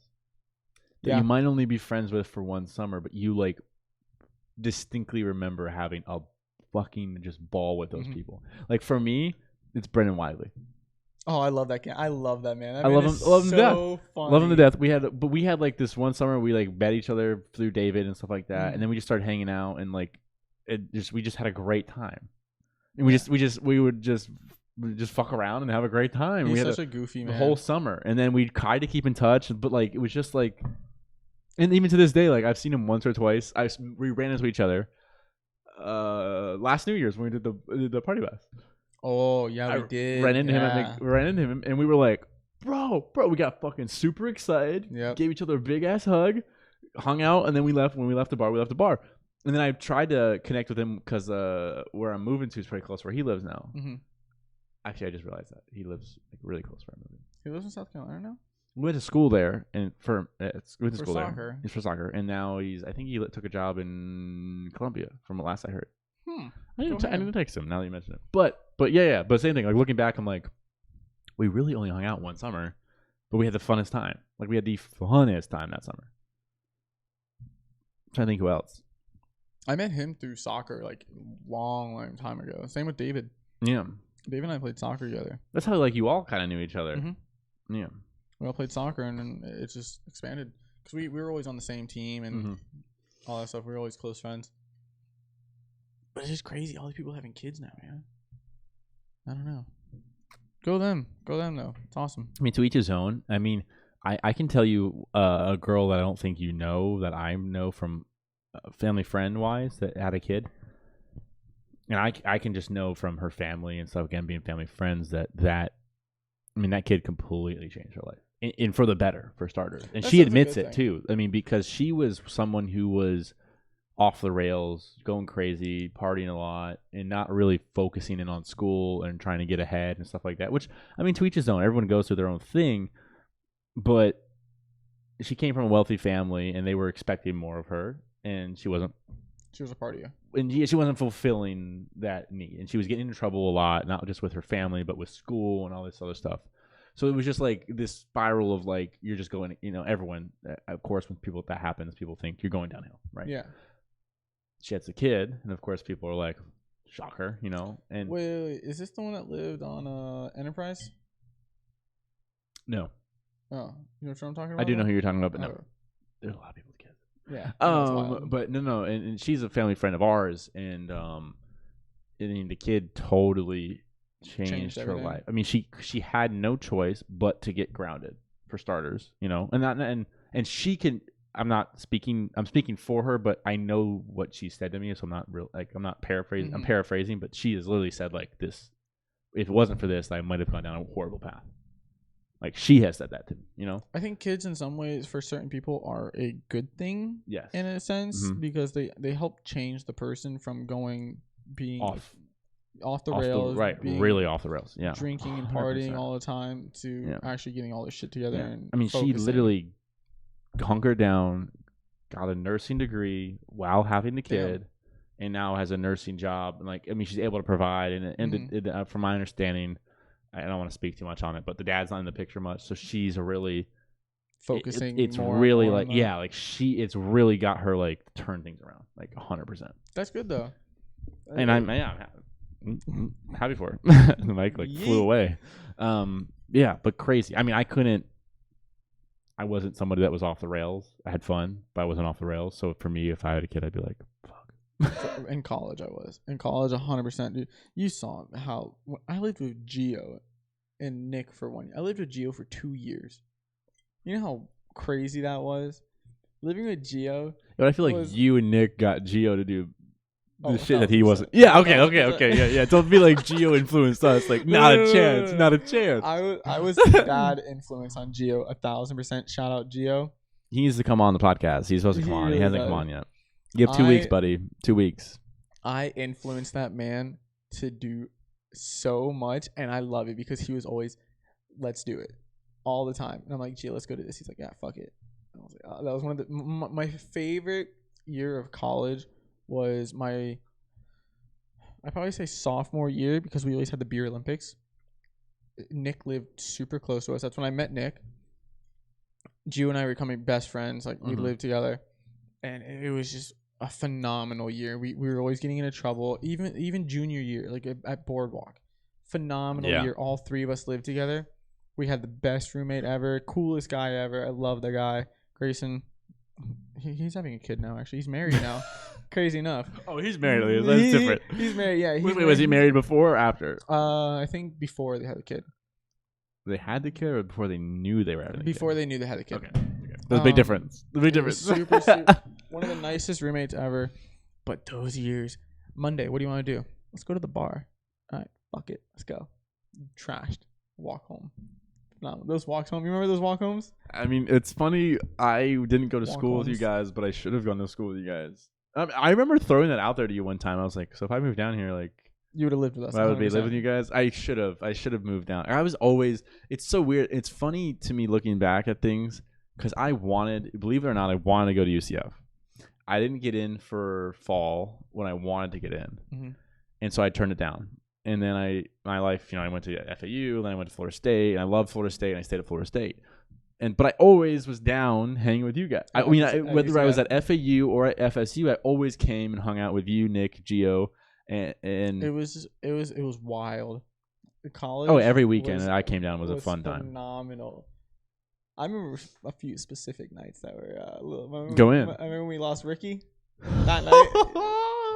that you might only be friends with for one summer, but you like distinctly remember having a fucking just ball with those people. Like for me, it's Brendan Wiley. Oh, I love that guy. I love that man. I love him. Love him to death. Funny. Love him to death. We had like this one summer we like met each other through David and stuff like that, and then we just started hanging out and like we just had a great time. And we would just fuck around and have a great time. He's we had such a goofy man. The whole summer, and then we tried to keep in touch, but like it was just like, and even to this day, like I've seen him once or twice. We ran into each other last New Year's when we did the party bus. Oh yeah, we did. Ran into him, and we were like, bro, we got fucking super excited. Yeah, gave each other a big ass hug, hung out, and then we left. When we left the bar, and then I tried to connect with him because where I'm moving to is pretty close where he lives now. Mm-hmm. Actually, I just realized that he lives like really close where I'm moving. He lives in South Carolina now. We went to school there, and for school soccer. There. He's for soccer, and now I think he took a job in Columbia, from what last I heard. I didn't text him now that you mention it, but yeah, but same thing. Like looking back, I'm like, we really only hung out one summer, but we had the funnest time. Like we had the funnest time that summer. I'm trying to think who else. I met him through soccer like long time ago. Same with David. Yeah. David and I played soccer together. That's how like you all kind of knew each other. Mm-hmm. Yeah. We all played soccer and then it just expanded because we were always on the same team and all that stuff. We were always close friends. But it's just crazy. All these people having kids now, man. I don't know. Go them though. It's awesome. I mean, to each his own. I mean, I can tell you a girl that I don't think you know that I know from family friend wise that had a kid. And I can just know from her family and stuff, again, being family friends, that I mean, that kid completely changed her life. And for the better, for starters. And she admits it, too. I mean, because she was someone who was off the rails, going crazy, partying a lot, and not really focusing in on school and trying to get ahead and stuff like that. Which, I mean, to each his own. Everyone goes through their own thing. But she came from a wealthy family, and they were expecting more of her. And she wasn't. She was a partier. And she wasn't fulfilling that need. And she was getting into trouble a lot, not just with her family, but with school and all this other stuff. So it was just like this spiral of like, you're just going, everyone, of course, when that happens, people think you're going downhill, right? Yeah. She has a kid, and of course, people are like, shocker, And wait, is this the one that lived on Enterprise? No. Oh, you know what I'm talking about? I do know who you're talking about, but no. There's a lot of people with kids. Yeah. But no, and she's a family friend of ours, and the kid totally changed her life. I mean, she had no choice but to get grounded, for starters, and she can. I'm speaking for her, but I know what she said to me, so I'm not paraphrasing. Mm-hmm. I'm paraphrasing, but she has literally said like this: if it wasn't for this, I might have gone down a horrible path. Like she has said that to me, I think kids in some ways for certain people are a good thing. Yes. In a sense, because they help change the person from being off the rails. Really off the rails. Yeah. Drinking and partying 100%. All the time to actually getting all this shit together. Yeah. And I mean, focusing. She literally hunkered down, got a nursing degree while having the kid, and now has a nursing job. And like, I mean, she's able to provide. And from my understanding, I don't want to speak too much on it, but the dad's not in the picture much, so she's really focusing. It's really like it's really got her like turn things around like 100%. That's good though. And I'm happy for her. The mic flew away. But crazy. I mean, I wasn't somebody that was off the rails. I had fun, but I wasn't off the rails. So for me, if I had a kid, I'd be like, fuck. In college, I was. In college, 100%. Dude, you saw how I lived with Gio and Nick for 1 year. I lived with Gio for 2 years. You know how crazy that was? Living with Gio. But I feel like you and Nick got Gio to do the shit that he 1,000%. wasn't. Yeah, okay. Yeah. Don't be like Gio influenced us. Like, not a chance. Not a chance. I was a bad influence on Gio, 1,000%. Shout out Gio. He needs to come on the podcast. He's supposed to come on. Really He hasn't come on yet. You have 2 weeks, buddy. 2 weeks. I influenced that man to do so much, and I love it because he was always, let's do it, all the time. And I'm like, Gio, let's go do this. He's like, yeah, fuck it. And I was like, oh, that was one of my favorite year of college was I'd probably say sophomore year, because we always had the beer Olympics. Nick lived super close to us. That's when I met Nick. Gio and I were becoming best friends. Like, we lived together, and it was just a phenomenal year. We were always getting into trouble, even junior year, like at Boardwalk. Phenomenal year. All three of us lived together. We had the best roommate ever, coolest guy ever. I love the guy. Grayson, he's having a kid now, actually. He's married now. Crazy enough. Oh, he's married. That's different. He's married, yeah. Wait, was he married before or after? I think before they had the kid. They had the kid, or before they knew they were having the kid? Before they knew they had the kid. Okay. There's a big difference. Super, one of the nicest roommates ever. But those years, Monday, what do you want to do? Let's go to the bar. All right, fuck it. Let's go. Trashed. Walk home. No, those walks home. You remember those walk homes? I mean, it's funny. I didn't go to school with you guys, but I should have gone to school with you guys. I remember throwing that out there to you one time. I was like, so if I moved down here, like, you would have lived with us. I would be living with you guys. I should have moved down. I was always. It's so weird. It's funny to me looking back at things, because I wanted, believe it or not, I wanted to go to UCF. I didn't get in for fall when I wanted to get in, and so I turned it down. And then my life, I went to FAU, then I went to Florida State, and I loved Florida State, and I stayed at Florida State. But I always was down hanging with you guys. Whether I was at FAU or at FSU, I always came and hung out with you, Nick, Gio, and it was wild. The college. Oh, every weekend I came down was a fun time. Phenomenal. I remember a few specific nights that were I remember when we lost Ricky that night.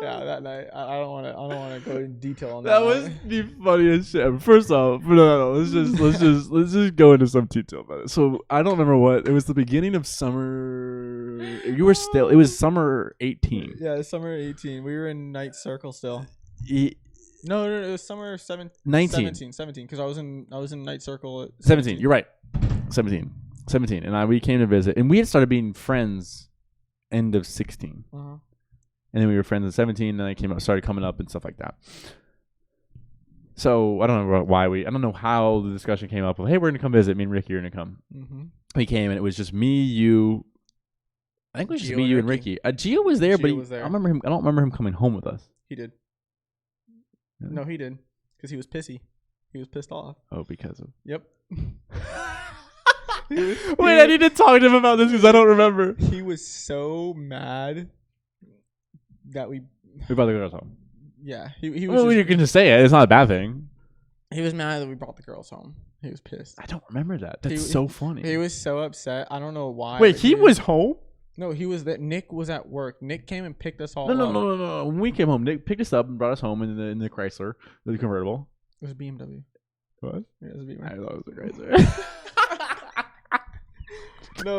Yeah, that night. I don't want to go in detail on that. That was the funniest shit ever. First off, no. Let's just go into some detail about it. So I don't remember what it was. The beginning of summer. You were still. It was summer 18. Yeah, summer 18. We were in Night Circle still. No, it was summer 17. 17, because I was in Night Circle at 17. You're right. 17, and we came to visit, and we had started being friends end of 16. And then we were friends at 17, and I started coming up and stuff like that. So I don't know I don't know how the discussion came up of, hey, we're going to come visit. Me and Ricky are going to come. We came, and it was just me, you. I think it was just me, you, and Ricky. Gio was there, but I don't remember him coming home with us. He did. Really? No, he did. Because he was pissy. He was pissed off. Oh, because of. Yep. Wait, I need to talk to him about this because I don't remember. He was so mad that we brought the girls home. Yeah, he was. Well, you can just say it. It's not a bad thing. He was mad that we brought the girls home. He was pissed. I don't remember that. That's so funny. He was so upset. I don't know why. Wait, he was home? No, he was that. Nick was at work. Nick came and picked us all up. No. When we came home, Nick picked us up and brought us home in the Chrysler, the convertible. It was a BMW. What? Yeah, it was a BMW. I thought it was a Chrysler. No,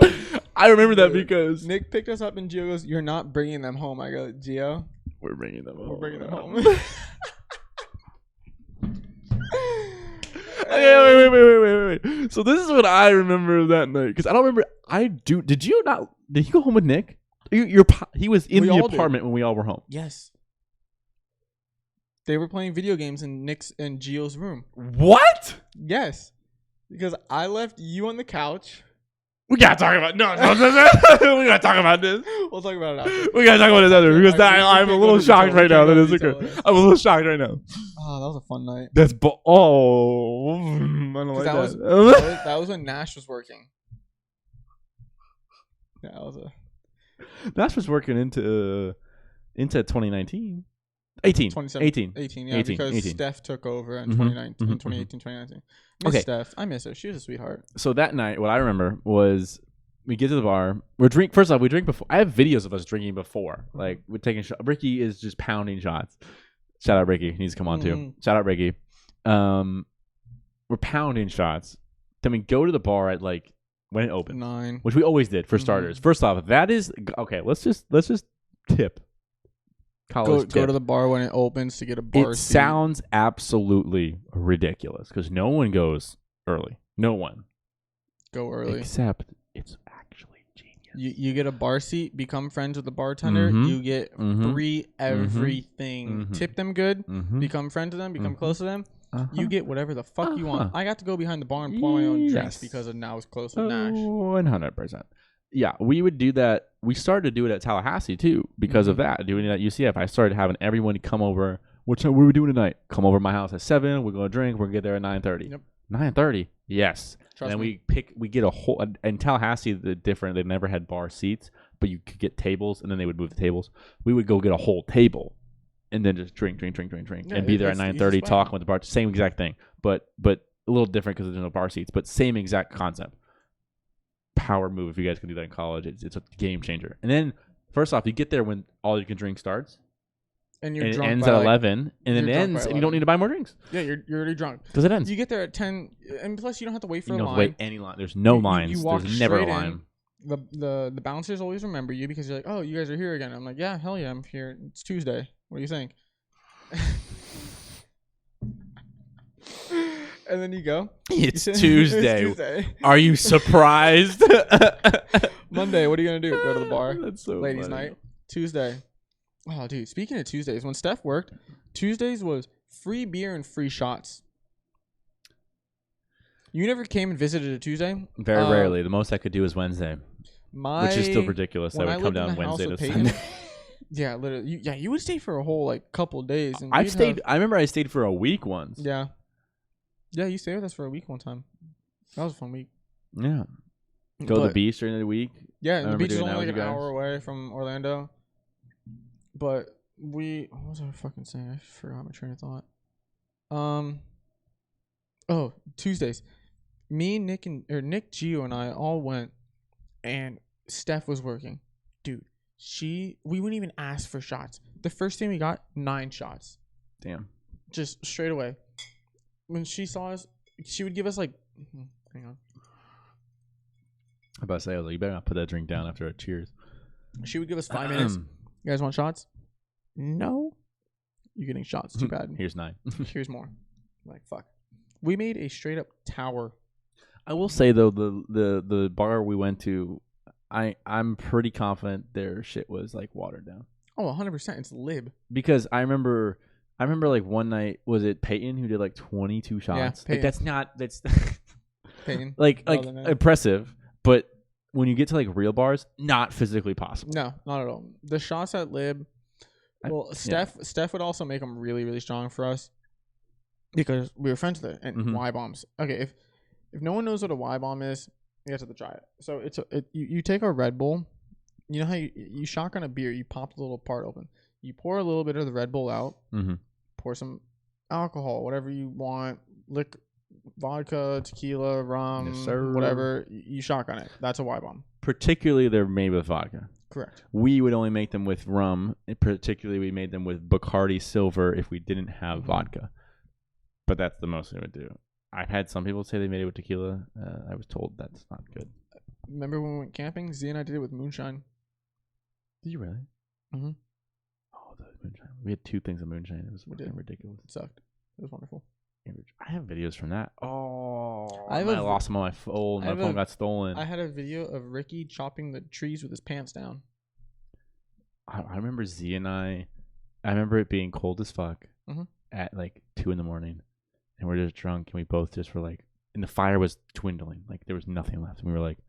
I remember that because Nick picked us up and Gio goes, "You're not bringing them home." I go, "Gio, we're bringing them home. We're bringing them home." Wait. So this is what I remember that night, because I don't remember. Did you not? Did he go home with Nick? He was in the apartment when we all were home. Yes. They were playing video games in Nick's and Gio's room. What? Yes, because I left you on the couch. We gotta talk about we gotta talk about this. We'll talk about it after. We gotta talk about this after, because I'm a little shocked right now. I'm a little shocked right now. Oh, that was a fun night. I don't like that. That was when Nash was working. Yeah, Nash was working into 2019. 18, yeah, because Steph took over in 2018, 2019. Okay. Steph. I miss her. She was a sweetheart. So that night, what I remember was we get to the bar. First off, we drink before. I have videos of us drinking before. Like, we're taking shots. Ricky is just pounding shots. Shout out Ricky. He needs to come on too. Shout out Ricky. We're pounding shots. Then we go to the bar at like when it opens. 9. Which we always did for starters. First off, that is okay. Let's just tip. Go to the bar when it opens to get a bar It seat. sounds absolutely ridiculous because no one goes early. No one. Go early. Except it's actually genius. You get a bar seat, become friends with the bartender. You get free everything. Tip them good. Become friends with them. Become close to them. You get whatever the fuck you want. I got to go behind the bar and pour my own drinks because of now it's close with Nash. 100%. Yeah, we would do that. We started to do it at Tallahassee too because of that. Doing it at UCF, I started having everyone come over. What are we doing tonight? Come over to my house at 7. We're gonna drink. We're gonna get there at 9:30. Yep. 9:30. Yes. Trust and me. we get a whole. In Tallahassee, the different. They never had bar seats, but you could get tables, and then they would move the tables. We would go get a whole table, and then just drink, Yeah, and be there at 9:30, talking with the bar. Same exact thing, but a little different because there's no bar seats, but same exact concept. Power move if you guys can do that in college. It's a game changer. And then first off, you get there when all you can drink starts. And you're and drunk it ends by at like, 11, and then it ends, and you don't need to buy more drinks. Yeah, you're already drunk. Because it ends. You get there at 10, and plus you don't have to wait for you a don't line. have to wait any line. There's no lines. You walk There's never a straight line. In. The bouncers always remember you because you're like, oh, you guys are here again. I'm like, yeah, hell yeah, I'm here. It's Tuesday. What do you think? And then you go. It's Tuesday. It's Tuesday. Are you surprised? Monday, what are you going to do? Go to the bar? That's so Ladies' funny. night. Tuesday. Oh, dude, speaking of Tuesdays, when Steph worked, Tuesdays was free beer and free shots. You never came and visited a Tuesday? Very rarely. The most I could do is Wednesday, which is still ridiculous. That would come down Wednesday to Sunday. Yeah, literally. You would stay for a whole like couple days. And I've stayed. I remember I stayed for a week once. Yeah. Yeah, you stayed with us for a week one time. That was a fun week. Yeah. Go to the beach during the week. Yeah, and the beach is only like an hour away from Orlando. But what was I fucking saying? I forgot my train of thought. Oh, Tuesdays. Me, Nick, Gio, and I all went, and Steph was working. Dude, we wouldn't even ask for shots. The first thing we got, 9 shots. Damn. Just straight away. When she saw us, she would give us like, hang on. I'm about to say, I was like, you better not put that drink down after a cheers. She would give us 5 minutes. You guys want shots? No. You're getting shots. Too bad. Here's 9. Here's more. I'm like, fuck. We made a straight up tower. I will say though, the bar we went to, I'm pretty confident their shit was like watered down. Oh, 100%. It's lib. Because I remember like one night, was it Peyton who did like 22 shots? Yeah, like that's Peyton. like impressive, but when you get to like real bars, not physically possible. No, not at all. The shots at lib, well, Steph would also make them really, really strong for us because we were friends with it. And Y bombs. Okay, if no one knows what a Y bomb is, you guys have to try it. So you take a Red Bull. You know how you shotgun a beer, you pop the little part open. You pour a little bit of the Red Bull out. Pour some alcohol, whatever you want, vodka, tequila, rum, whatever. You shotgun it. That's a Y bomb. Particularly, they're made with vodka. Correct. We would only make them with rum. Particularly, we made them with Bacardi Silver if we didn't have vodka. But that's the most we would do. I've had some people say they made it with tequila. I was told that's not good. Remember when we went camping? Z and I did it with moonshine. Did you really? Mm-hmm. Oh, the moonshine. We had 2 things of moonshine. It was ridiculous. It sucked. It was wonderful. I have videos from that. Oh, I lost them on my phone. My phone got stolen. I had a video of Ricky chopping the trees with his pants down. I remember Z and I remember it being cold as fuck at like 2 a.m. and we're just drunk and we both just were like, and the fire was dwindling. Like there was nothing left. And we were like,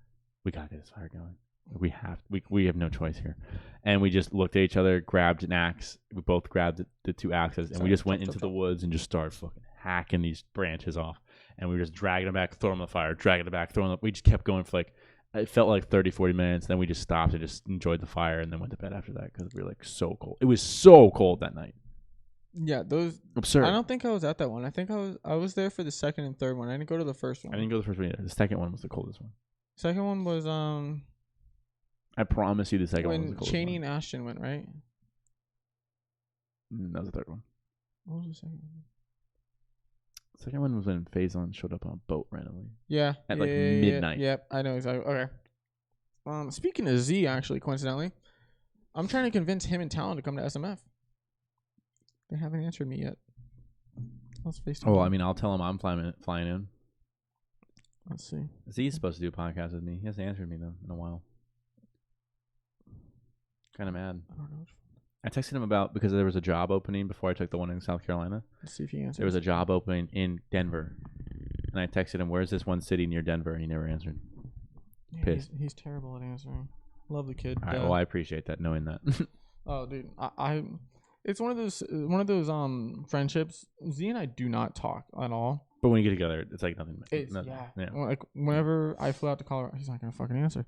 we gotta get this fire going. We have no choice here. And we just looked at each other, grabbed an axe. We both grabbed the 2 axes and we just went into the woods and just started fucking hacking these branches off. And we were just dragging them back, throwing them in the fire, dragging them back, throwing them. We just kept going for like, it felt like 30, 40 minutes. Then we just stopped and just enjoyed the fire and then went to bed after that because we were like so cold. It was so cold that night. Yeah, those absurd. I don't think I was at that one. I think I was there for the second and third one. I didn't go to the first one. I didn't go to the first one either. The second one was the coldest one. Second one was I promise you, the second one was the coldest Cheney one. and Ashton went, right? That was the third one. What was the second one? Second one was when Faison showed up on a boat randomly. Yeah. At like midnight. Yep, I know exactly. Okay. Speaking of Z, actually, coincidentally, I'm trying to convince him and Talon to come to SMF. They haven't answered me yet. Let's face it. Oh, I mean, I'll tell him I'm flying in. Let's see. Z's supposed to do a podcast with me. He hasn't answered me though in a while. Kind of mad. I don't know. I texted him about because there was a job opening before I took the one in South Carolina. Let's see if he answers. There was a job opening in Denver, and I texted him, "Where's this one city near Denver?" And he never answered. Yeah, Pissed. he's terrible at answering. Love the kid. All right, well, I appreciate that, knowing that. Oh, dude, I it's one of those friendships. Z and I do not talk at all. But when you get together, it's like nothing. Yeah. Like whenever I flew out to Colorado, he's not gonna fucking answer.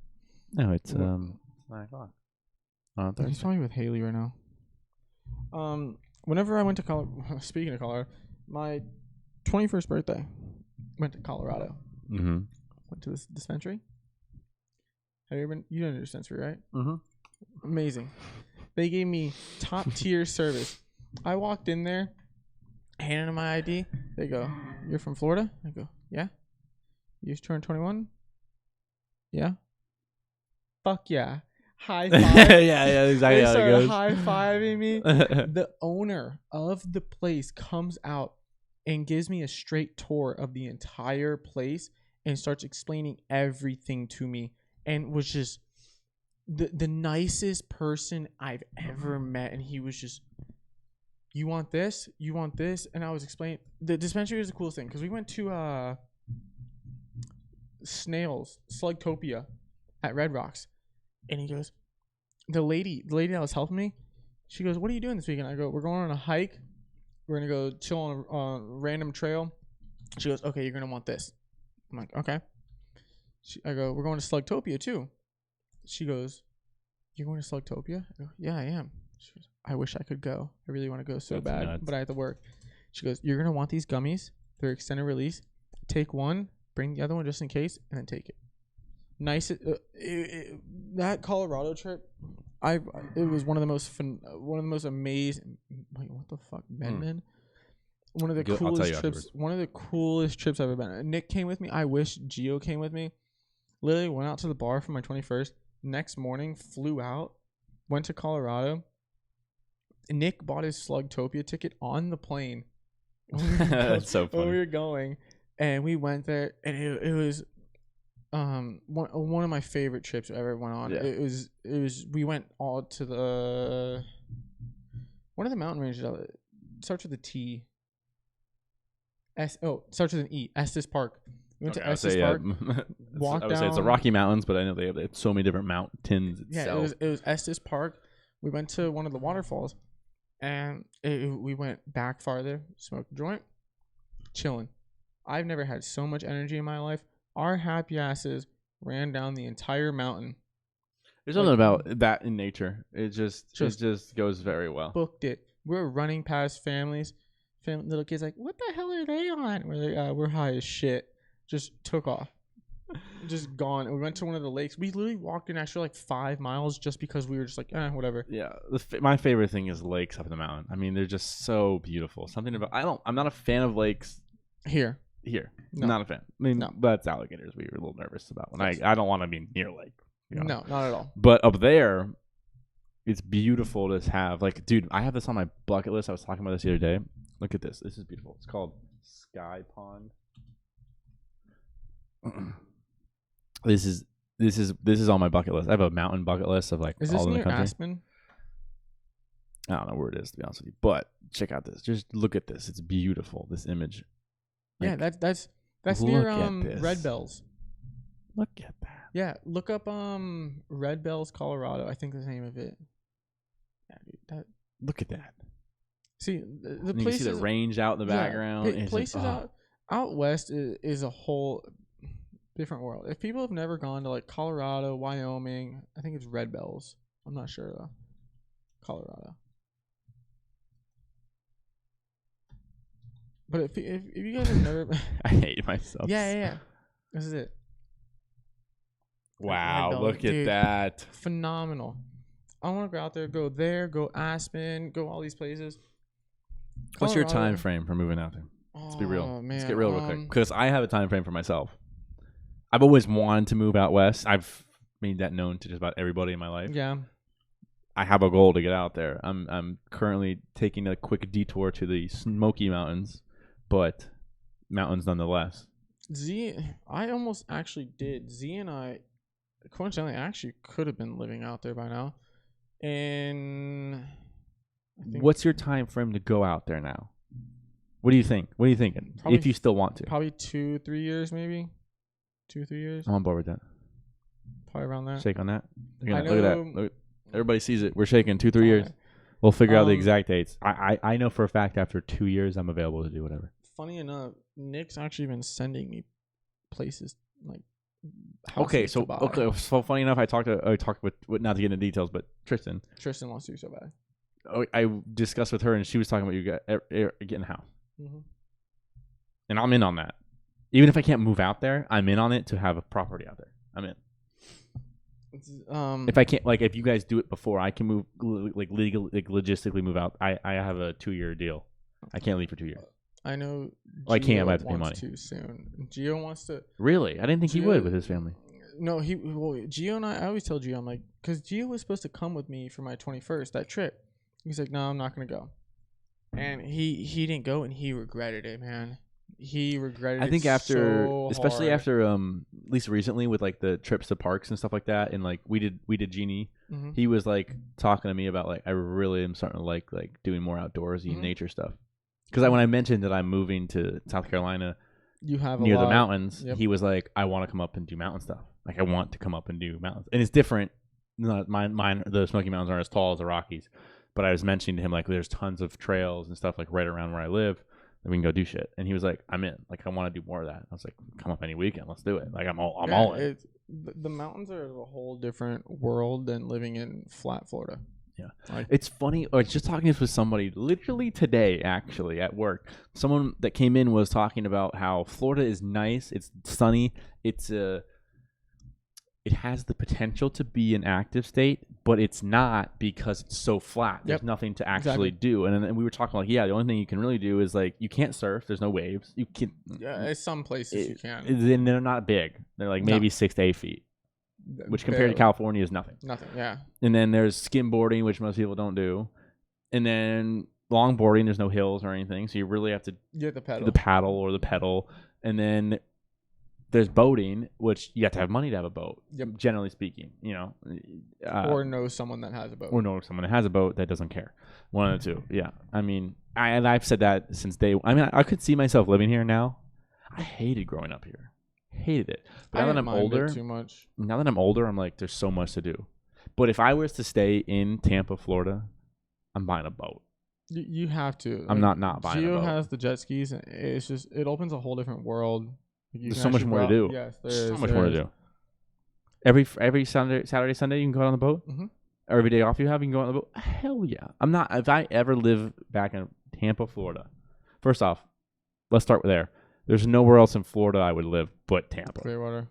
No, it's 9 o'clock. He's probably with Haley right now. Whenever I went to Colorado, speaking of Colorado, my 21st birthday, went to Colorado. Mm-hmm. Went to this dispensary. Have you ever been? You know the dispensary, right? Mm-hmm. Amazing. They gave me top tier service. I walked in there, handed them my ID. They go, "You're from Florida?" I go, "Yeah." "You just turned 21?" "Yeah." "Fuck yeah." High five. yeah, exactly. They how it started goes. high fiving me. The owner of the place comes out and gives me a straight tour of the entire place and starts explaining everything to me, and was just the nicest person I've ever met. And he was just, "You want this? You want this?" And I was explaining. The dispensary was the coolest thing because we went to Slugtopia at Red Rocks. And he goes, the lady that was helping me, she goes, "What are you doing this weekend?" I go, "We're going on a hike. We're going to go chill on a random trail." She goes, "Okay, you're going to want this." I'm like, "Okay." I go, "We're going to Slugtopia too." She goes, "You're going to Slugtopia?" I go, "Yeah, I am." She goes, "I wish I could go. I really want to go so That's bad, nuts. but I have to work." She goes, "You're going to want these gummies. They're extended release. Take one, bring the other one just in case, and then take it." Nice. That Colorado trip, it was one of the most amazing. Wait, what the fuck, Ben? One of the coolest trips. Afterwards. One of the coolest trips I've ever been on. Nick came with me. I wish Gio came with me. Literally went out to the bar for my 21st. Next morning, flew out, went to Colorado. Nick bought his Slugtopia ticket on the plane. That's so funny. When we were going, and we went there, and it was one of my favorite trips I ever went on. Yeah. It was we went all to the one of the mountain ranges. It starts with a T. Starts with an E. Estes Park. We went to Estes Park. Walked down. Say it's the Rocky Mountains, but I know they have so many different mountains itself. Yeah, it was Estes Park. We went to one of the waterfalls, and we went back farther, smoked a joint, chilling. I've never had so much energy in my life. Our happy asses ran down the entire mountain. There's something about that in nature. It just goes very well. Booked it. We're running past families. Little kids like, "What the hell are they on?" We're like, "We're high as shit." Just took off. Just gone. And we went to one of the lakes. We literally walked an extra like 5 miles just because we were just like, whatever. Yeah, my favorite thing is lakes up in the mountain. I mean, they're just so beautiful. Something about I'm not a fan of lakes here. No. Not a fan. I mean, that's alligators. We were a little nervous about when I don't want to be near a lake. You know? No, not at all. But up there, it's beautiful to have. Like, dude, I have this on my bucket list. I was talking about this the other day. Look at this. This is beautiful. It's called Sky Pond. This is on my bucket list. I have a mountain bucket list of like is all this in the near country. Aspen? I don't know where it is, to be honest with you. But check out this. Just look at this. It's beautiful. This image. Yeah, like, that's near Red Bells. Look at that. Yeah, look up Red Bells, Colorado. I think that's the name of it. Yeah, dude, look at that. See the place. You can see the range out in the background. Places out west is a whole different world. If people have never gone to like Colorado, Wyoming, I think it's Red Bells. I'm not sure though. Colorado. But if you guys have never, I hate myself. Yeah. This is it. Wow, look at that. Phenomenal. I want to go out there, go Aspen, go all these places. What's your time frame for moving out there? Let's be real. Man, Let's get real quick. Because I have a time frame for myself. I've always wanted to move out west. I've made that known to just about everybody in my life. Yeah. I have a goal to get out there. I'm currently taking a quick detour to the Smoky Mountains, but mountains nonetheless. I almost actually did. Z and I, coincidentally, actually could have been living out there by now. And what's your time frame to go out there now? What do you think? What are you thinking? If you still want to, probably 2-3 years, maybe 2-3 years. I'm on board with that. Probably around that. Shake on that. Look I at know, that. Look, everybody sees it. We're shaking 2-3 years. We'll figure out the exact dates. I know for a fact after 2 years I'm available to do whatever. Funny enough, Nick's actually been sending me places like. So funny enough, I talked with not to get into details, but Tristan wants to so bad. I discussed with her, and she was talking about you getting a house, mm-hmm. and I'm in on that. Even if I can't move out there, I'm in on it to have a property out there. I'm in. If I can't, like, if you guys do it before I can move, like logistically move out, I have a 2-year deal. I can't leave for 2 years. I know. Well, I can't. I have to pay money. Too soon. Gio wants to. Really? I didn't think he would with his family. No, Gio and I always tell Gio, I'm like, because Gio was supposed to come with me for my 21st, that trip. He's like, no, I'm not gonna go, and he didn't go, and he regretted it, man. He regretted it. I think especially after at least recently with like the trips to parks and stuff like that, and like we did Genie. Mm-hmm. He was like talking to me about like I really am starting to like doing more outdoorsy mm-hmm. nature stuff. Because when I mentioned that I'm moving to South Carolina, you have near the mountains, yep. He was like, I want to come up and do mountain stuff. Like I want to come up and do mountains, and it's different. Mine, the Smoky Mountains aren't as tall as the Rockies, but I was mentioning to him like there's tons of trails and stuff like right around where I live that we can go do shit. And he was like, I'm in. Like I want to do more of that. I was like, come up any weekend, let's do it. Like I'm all in. The mountains are a whole different world than living in flat Florida. Yeah, it's funny. I was just talking with somebody literally today, actually at work. Someone that came in was talking about how Florida is nice. It's sunny. It has the potential to be an active state, but it's not because it's so flat. There's nothing to actually do. And we were talking like, the only thing you can really do is like you can't surf. There's no waves. You can. Yeah, some places you can. And they're not big. They're like maybe 6 to 8 feet. Which compared to California is nothing. Nothing, yeah. And then there's skimboarding, which most people don't do. And then longboarding, there's no hills or anything, so you really have to do the paddle or the pedal. And then there's boating, which you have to have money to have a boat. Yep. Generally speaking, or know someone that has a boat. Or know someone that has a boat that doesn't care. One of the two. Yeah. I mean, I've said that since day one. I mean, I could see myself living here now. I hated growing up here. Hated it. But now that I'm older, too much. Now that I'm older, I'm like, there's so much to do. But if I was to stay in Tampa, Florida, I'm buying a boat. You have to. I'm not buying a boat. Gio has the jet skis, and it opens a whole different world. There's so much more to do. Yes, there's so much more to do. Every Saturday, Sunday, you can go out on the boat. Mm-hmm. Or every day off you have, you can go on the boat. Hell yeah! I'm not. If I ever live back in Tampa, Florida, first off, let's start there. There's nowhere else in Florida I would live but Tampa. Clearwater,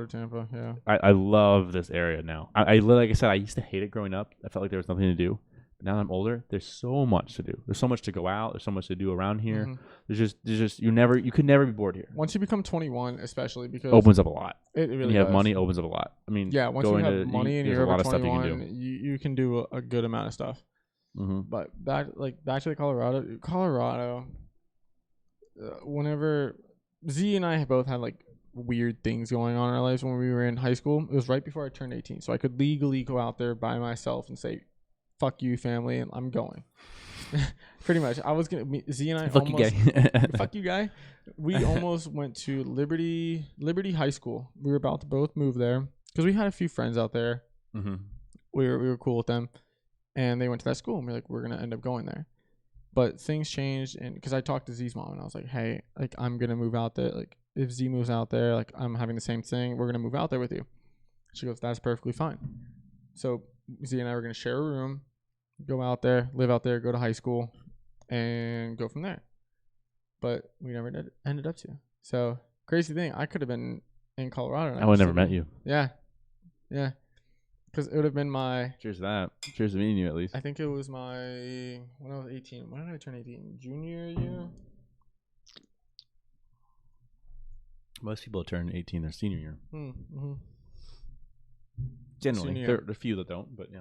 Tampa, yeah. I love this area now. I like I said, I used to hate it growing up. I felt like there was nothing to do. But now that I'm older, there's so much to do. There's so much to go out. There's so much to do around here. Mm-hmm. There's just you could never be bored here. Once you become 21, especially because opens up a lot. It really when you have does. money, opens up a lot. I mean, yeah. Once you have money and you're over 21, you you can do a good amount of stuff. Mm-hmm. But back to Colorado. Whenever Z and I both had like weird things going on in our lives when we were in high school. It was right before I turned 18, so I could legally go out there by myself and say, "Fuck you, family," and I'm going. Pretty much, I was gonna. Z and I fuck almost. You guy. Fuck you, guy. We almost went to Liberty High School. We were about to both move there because we had a few friends out there. Mm-hmm. We were cool with them, and they went to that school, and we're like, we're gonna end up going there. But things changed, and because I talked to Z's mom, and I was like, hey, like, I'm going to move out there. Like, if Z moves out there, like, I'm having the same thing. We're going to move out there with you. She goes, that's perfectly fine. So Z and I were going to share a room, go out there, live out there, go to high school, and go from there. But we never ended up to. So, crazy thing, I could have been in Colorado. I would have never met you. Yeah. Yeah. Because it would have been my... Cheers to that. Cheers to meeting you, at least. I think it was my... When I was 18. When did I turn 18? Junior year? Most people turn 18 their senior year. Mm-hmm. Generally, there are a few that don't, but yeah.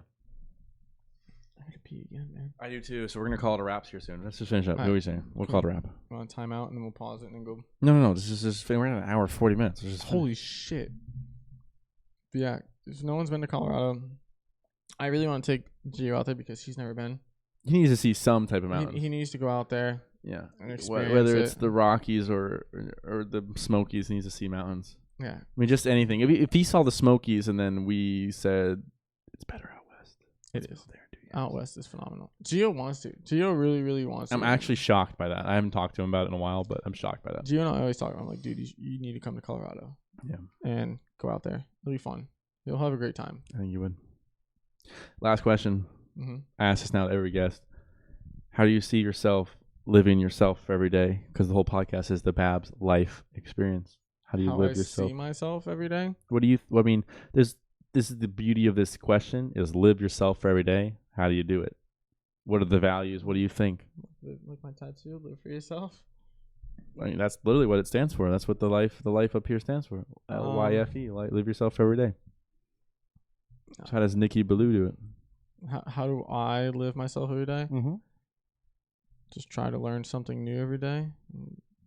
I gotta pee again, man. I do too. So we're gonna call it a wrap here soon. Let's just finish up. All What are we saying? We'll call it a wrap. You want to time out and then we'll pause it and then go. No. This is just we're at an hour 40 minutes. Just holy shit. But yeah, if no one's been to Colorado, I really want to take Gio out there because he's never been. He needs to see some type of mountain. He needs to go out there. Yeah, and experience whether it's the Rockies or the Smokies, he needs to see mountains. Yeah, I mean just anything. If he saw the Smokies and then we said it's better out west, it is. Out west is phenomenal. Gio wants to. Gio really wants to. I'm actually shocked by that. I haven't talked to him about it in a while, but I'm shocked by that. Gio and I always talk about, I'm like, dude, you need to come to Colorado. Yeah. And go out there. It'll be fun. You'll have a great time. I think you would. Last question. Mm-hmm. I ask this now to every guest. How do you see yourself living yourself every day? Because the whole podcast is the Babs life experience. How do you live yourself? I see myself every day? I mean, this is the beauty of this question is live yourself for every day. How do you do it? What are the values? What do you think? Like my tattoo, live for yourself. I mean, that's literally what it stands for. That's what the life up here stands for. LYFE, live yourself every day. So how does Nicky Belleau do it? How do I live myself every day? Mm-hmm. Just try to learn something new every day.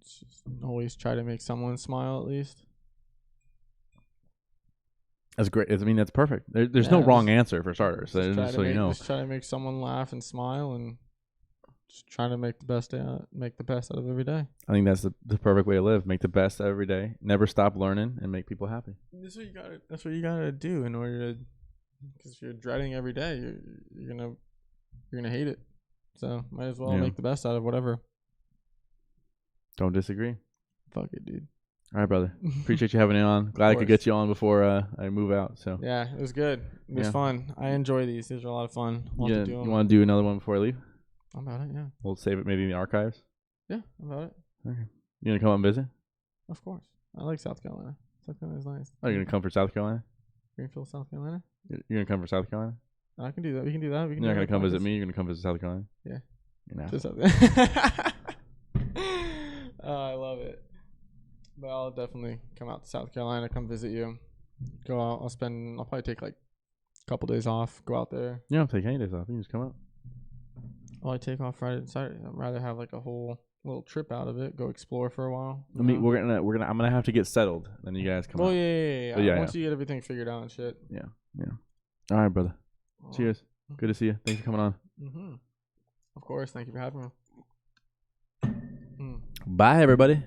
Just always try to make someone smile at least. That's great. I mean, that's perfect. There's no wrong answer for starters. Just so you know. Just try to make someone laugh and smile, and just try to make the best out of every day. I think that's the perfect way to live. Make the best out of every day. Never stop learning, and make people happy. That's what you gotta do in order to. Because if you're dreading every day, you're gonna hate it. So might as well make the best out of whatever. Don't disagree. Fuck it, dude. All right, brother. Appreciate you having me on. Glad I could get you on before I move out. So yeah, it was good. It was fun. I enjoy these. These are a lot of fun. You want to do another one before I leave? I'm about it. Yeah. We'll save it maybe in the archives. Yeah, I'm about it. Okay. You gonna come up and visit? Of course. I like South Carolina. South Carolina's nice. Oh, you're gonna come for South Carolina? Greenfield, South Carolina. You're gonna come for South Carolina? I can do that. We can do that. You're not gonna come visit me. You're gonna come visit South Carolina. Yeah. You're I love it. But I'll definitely come out to South Carolina, come visit you. Go out. I'll probably take like a couple days off. Go out there. You don't have to take any days off. You can just come out. Well, I take off Friday and Saturday. I'd rather have like a whole little trip out of it. Go explore for a while. I mean, I'm gonna have to get settled. Then you guys come out. Oh yeah. Once you get everything figured out and shit. Yeah. All right, brother. Cheers. Good to see you. Thanks for coming on. Mm-hmm. Of course. Thank you for having me. Bye, everybody.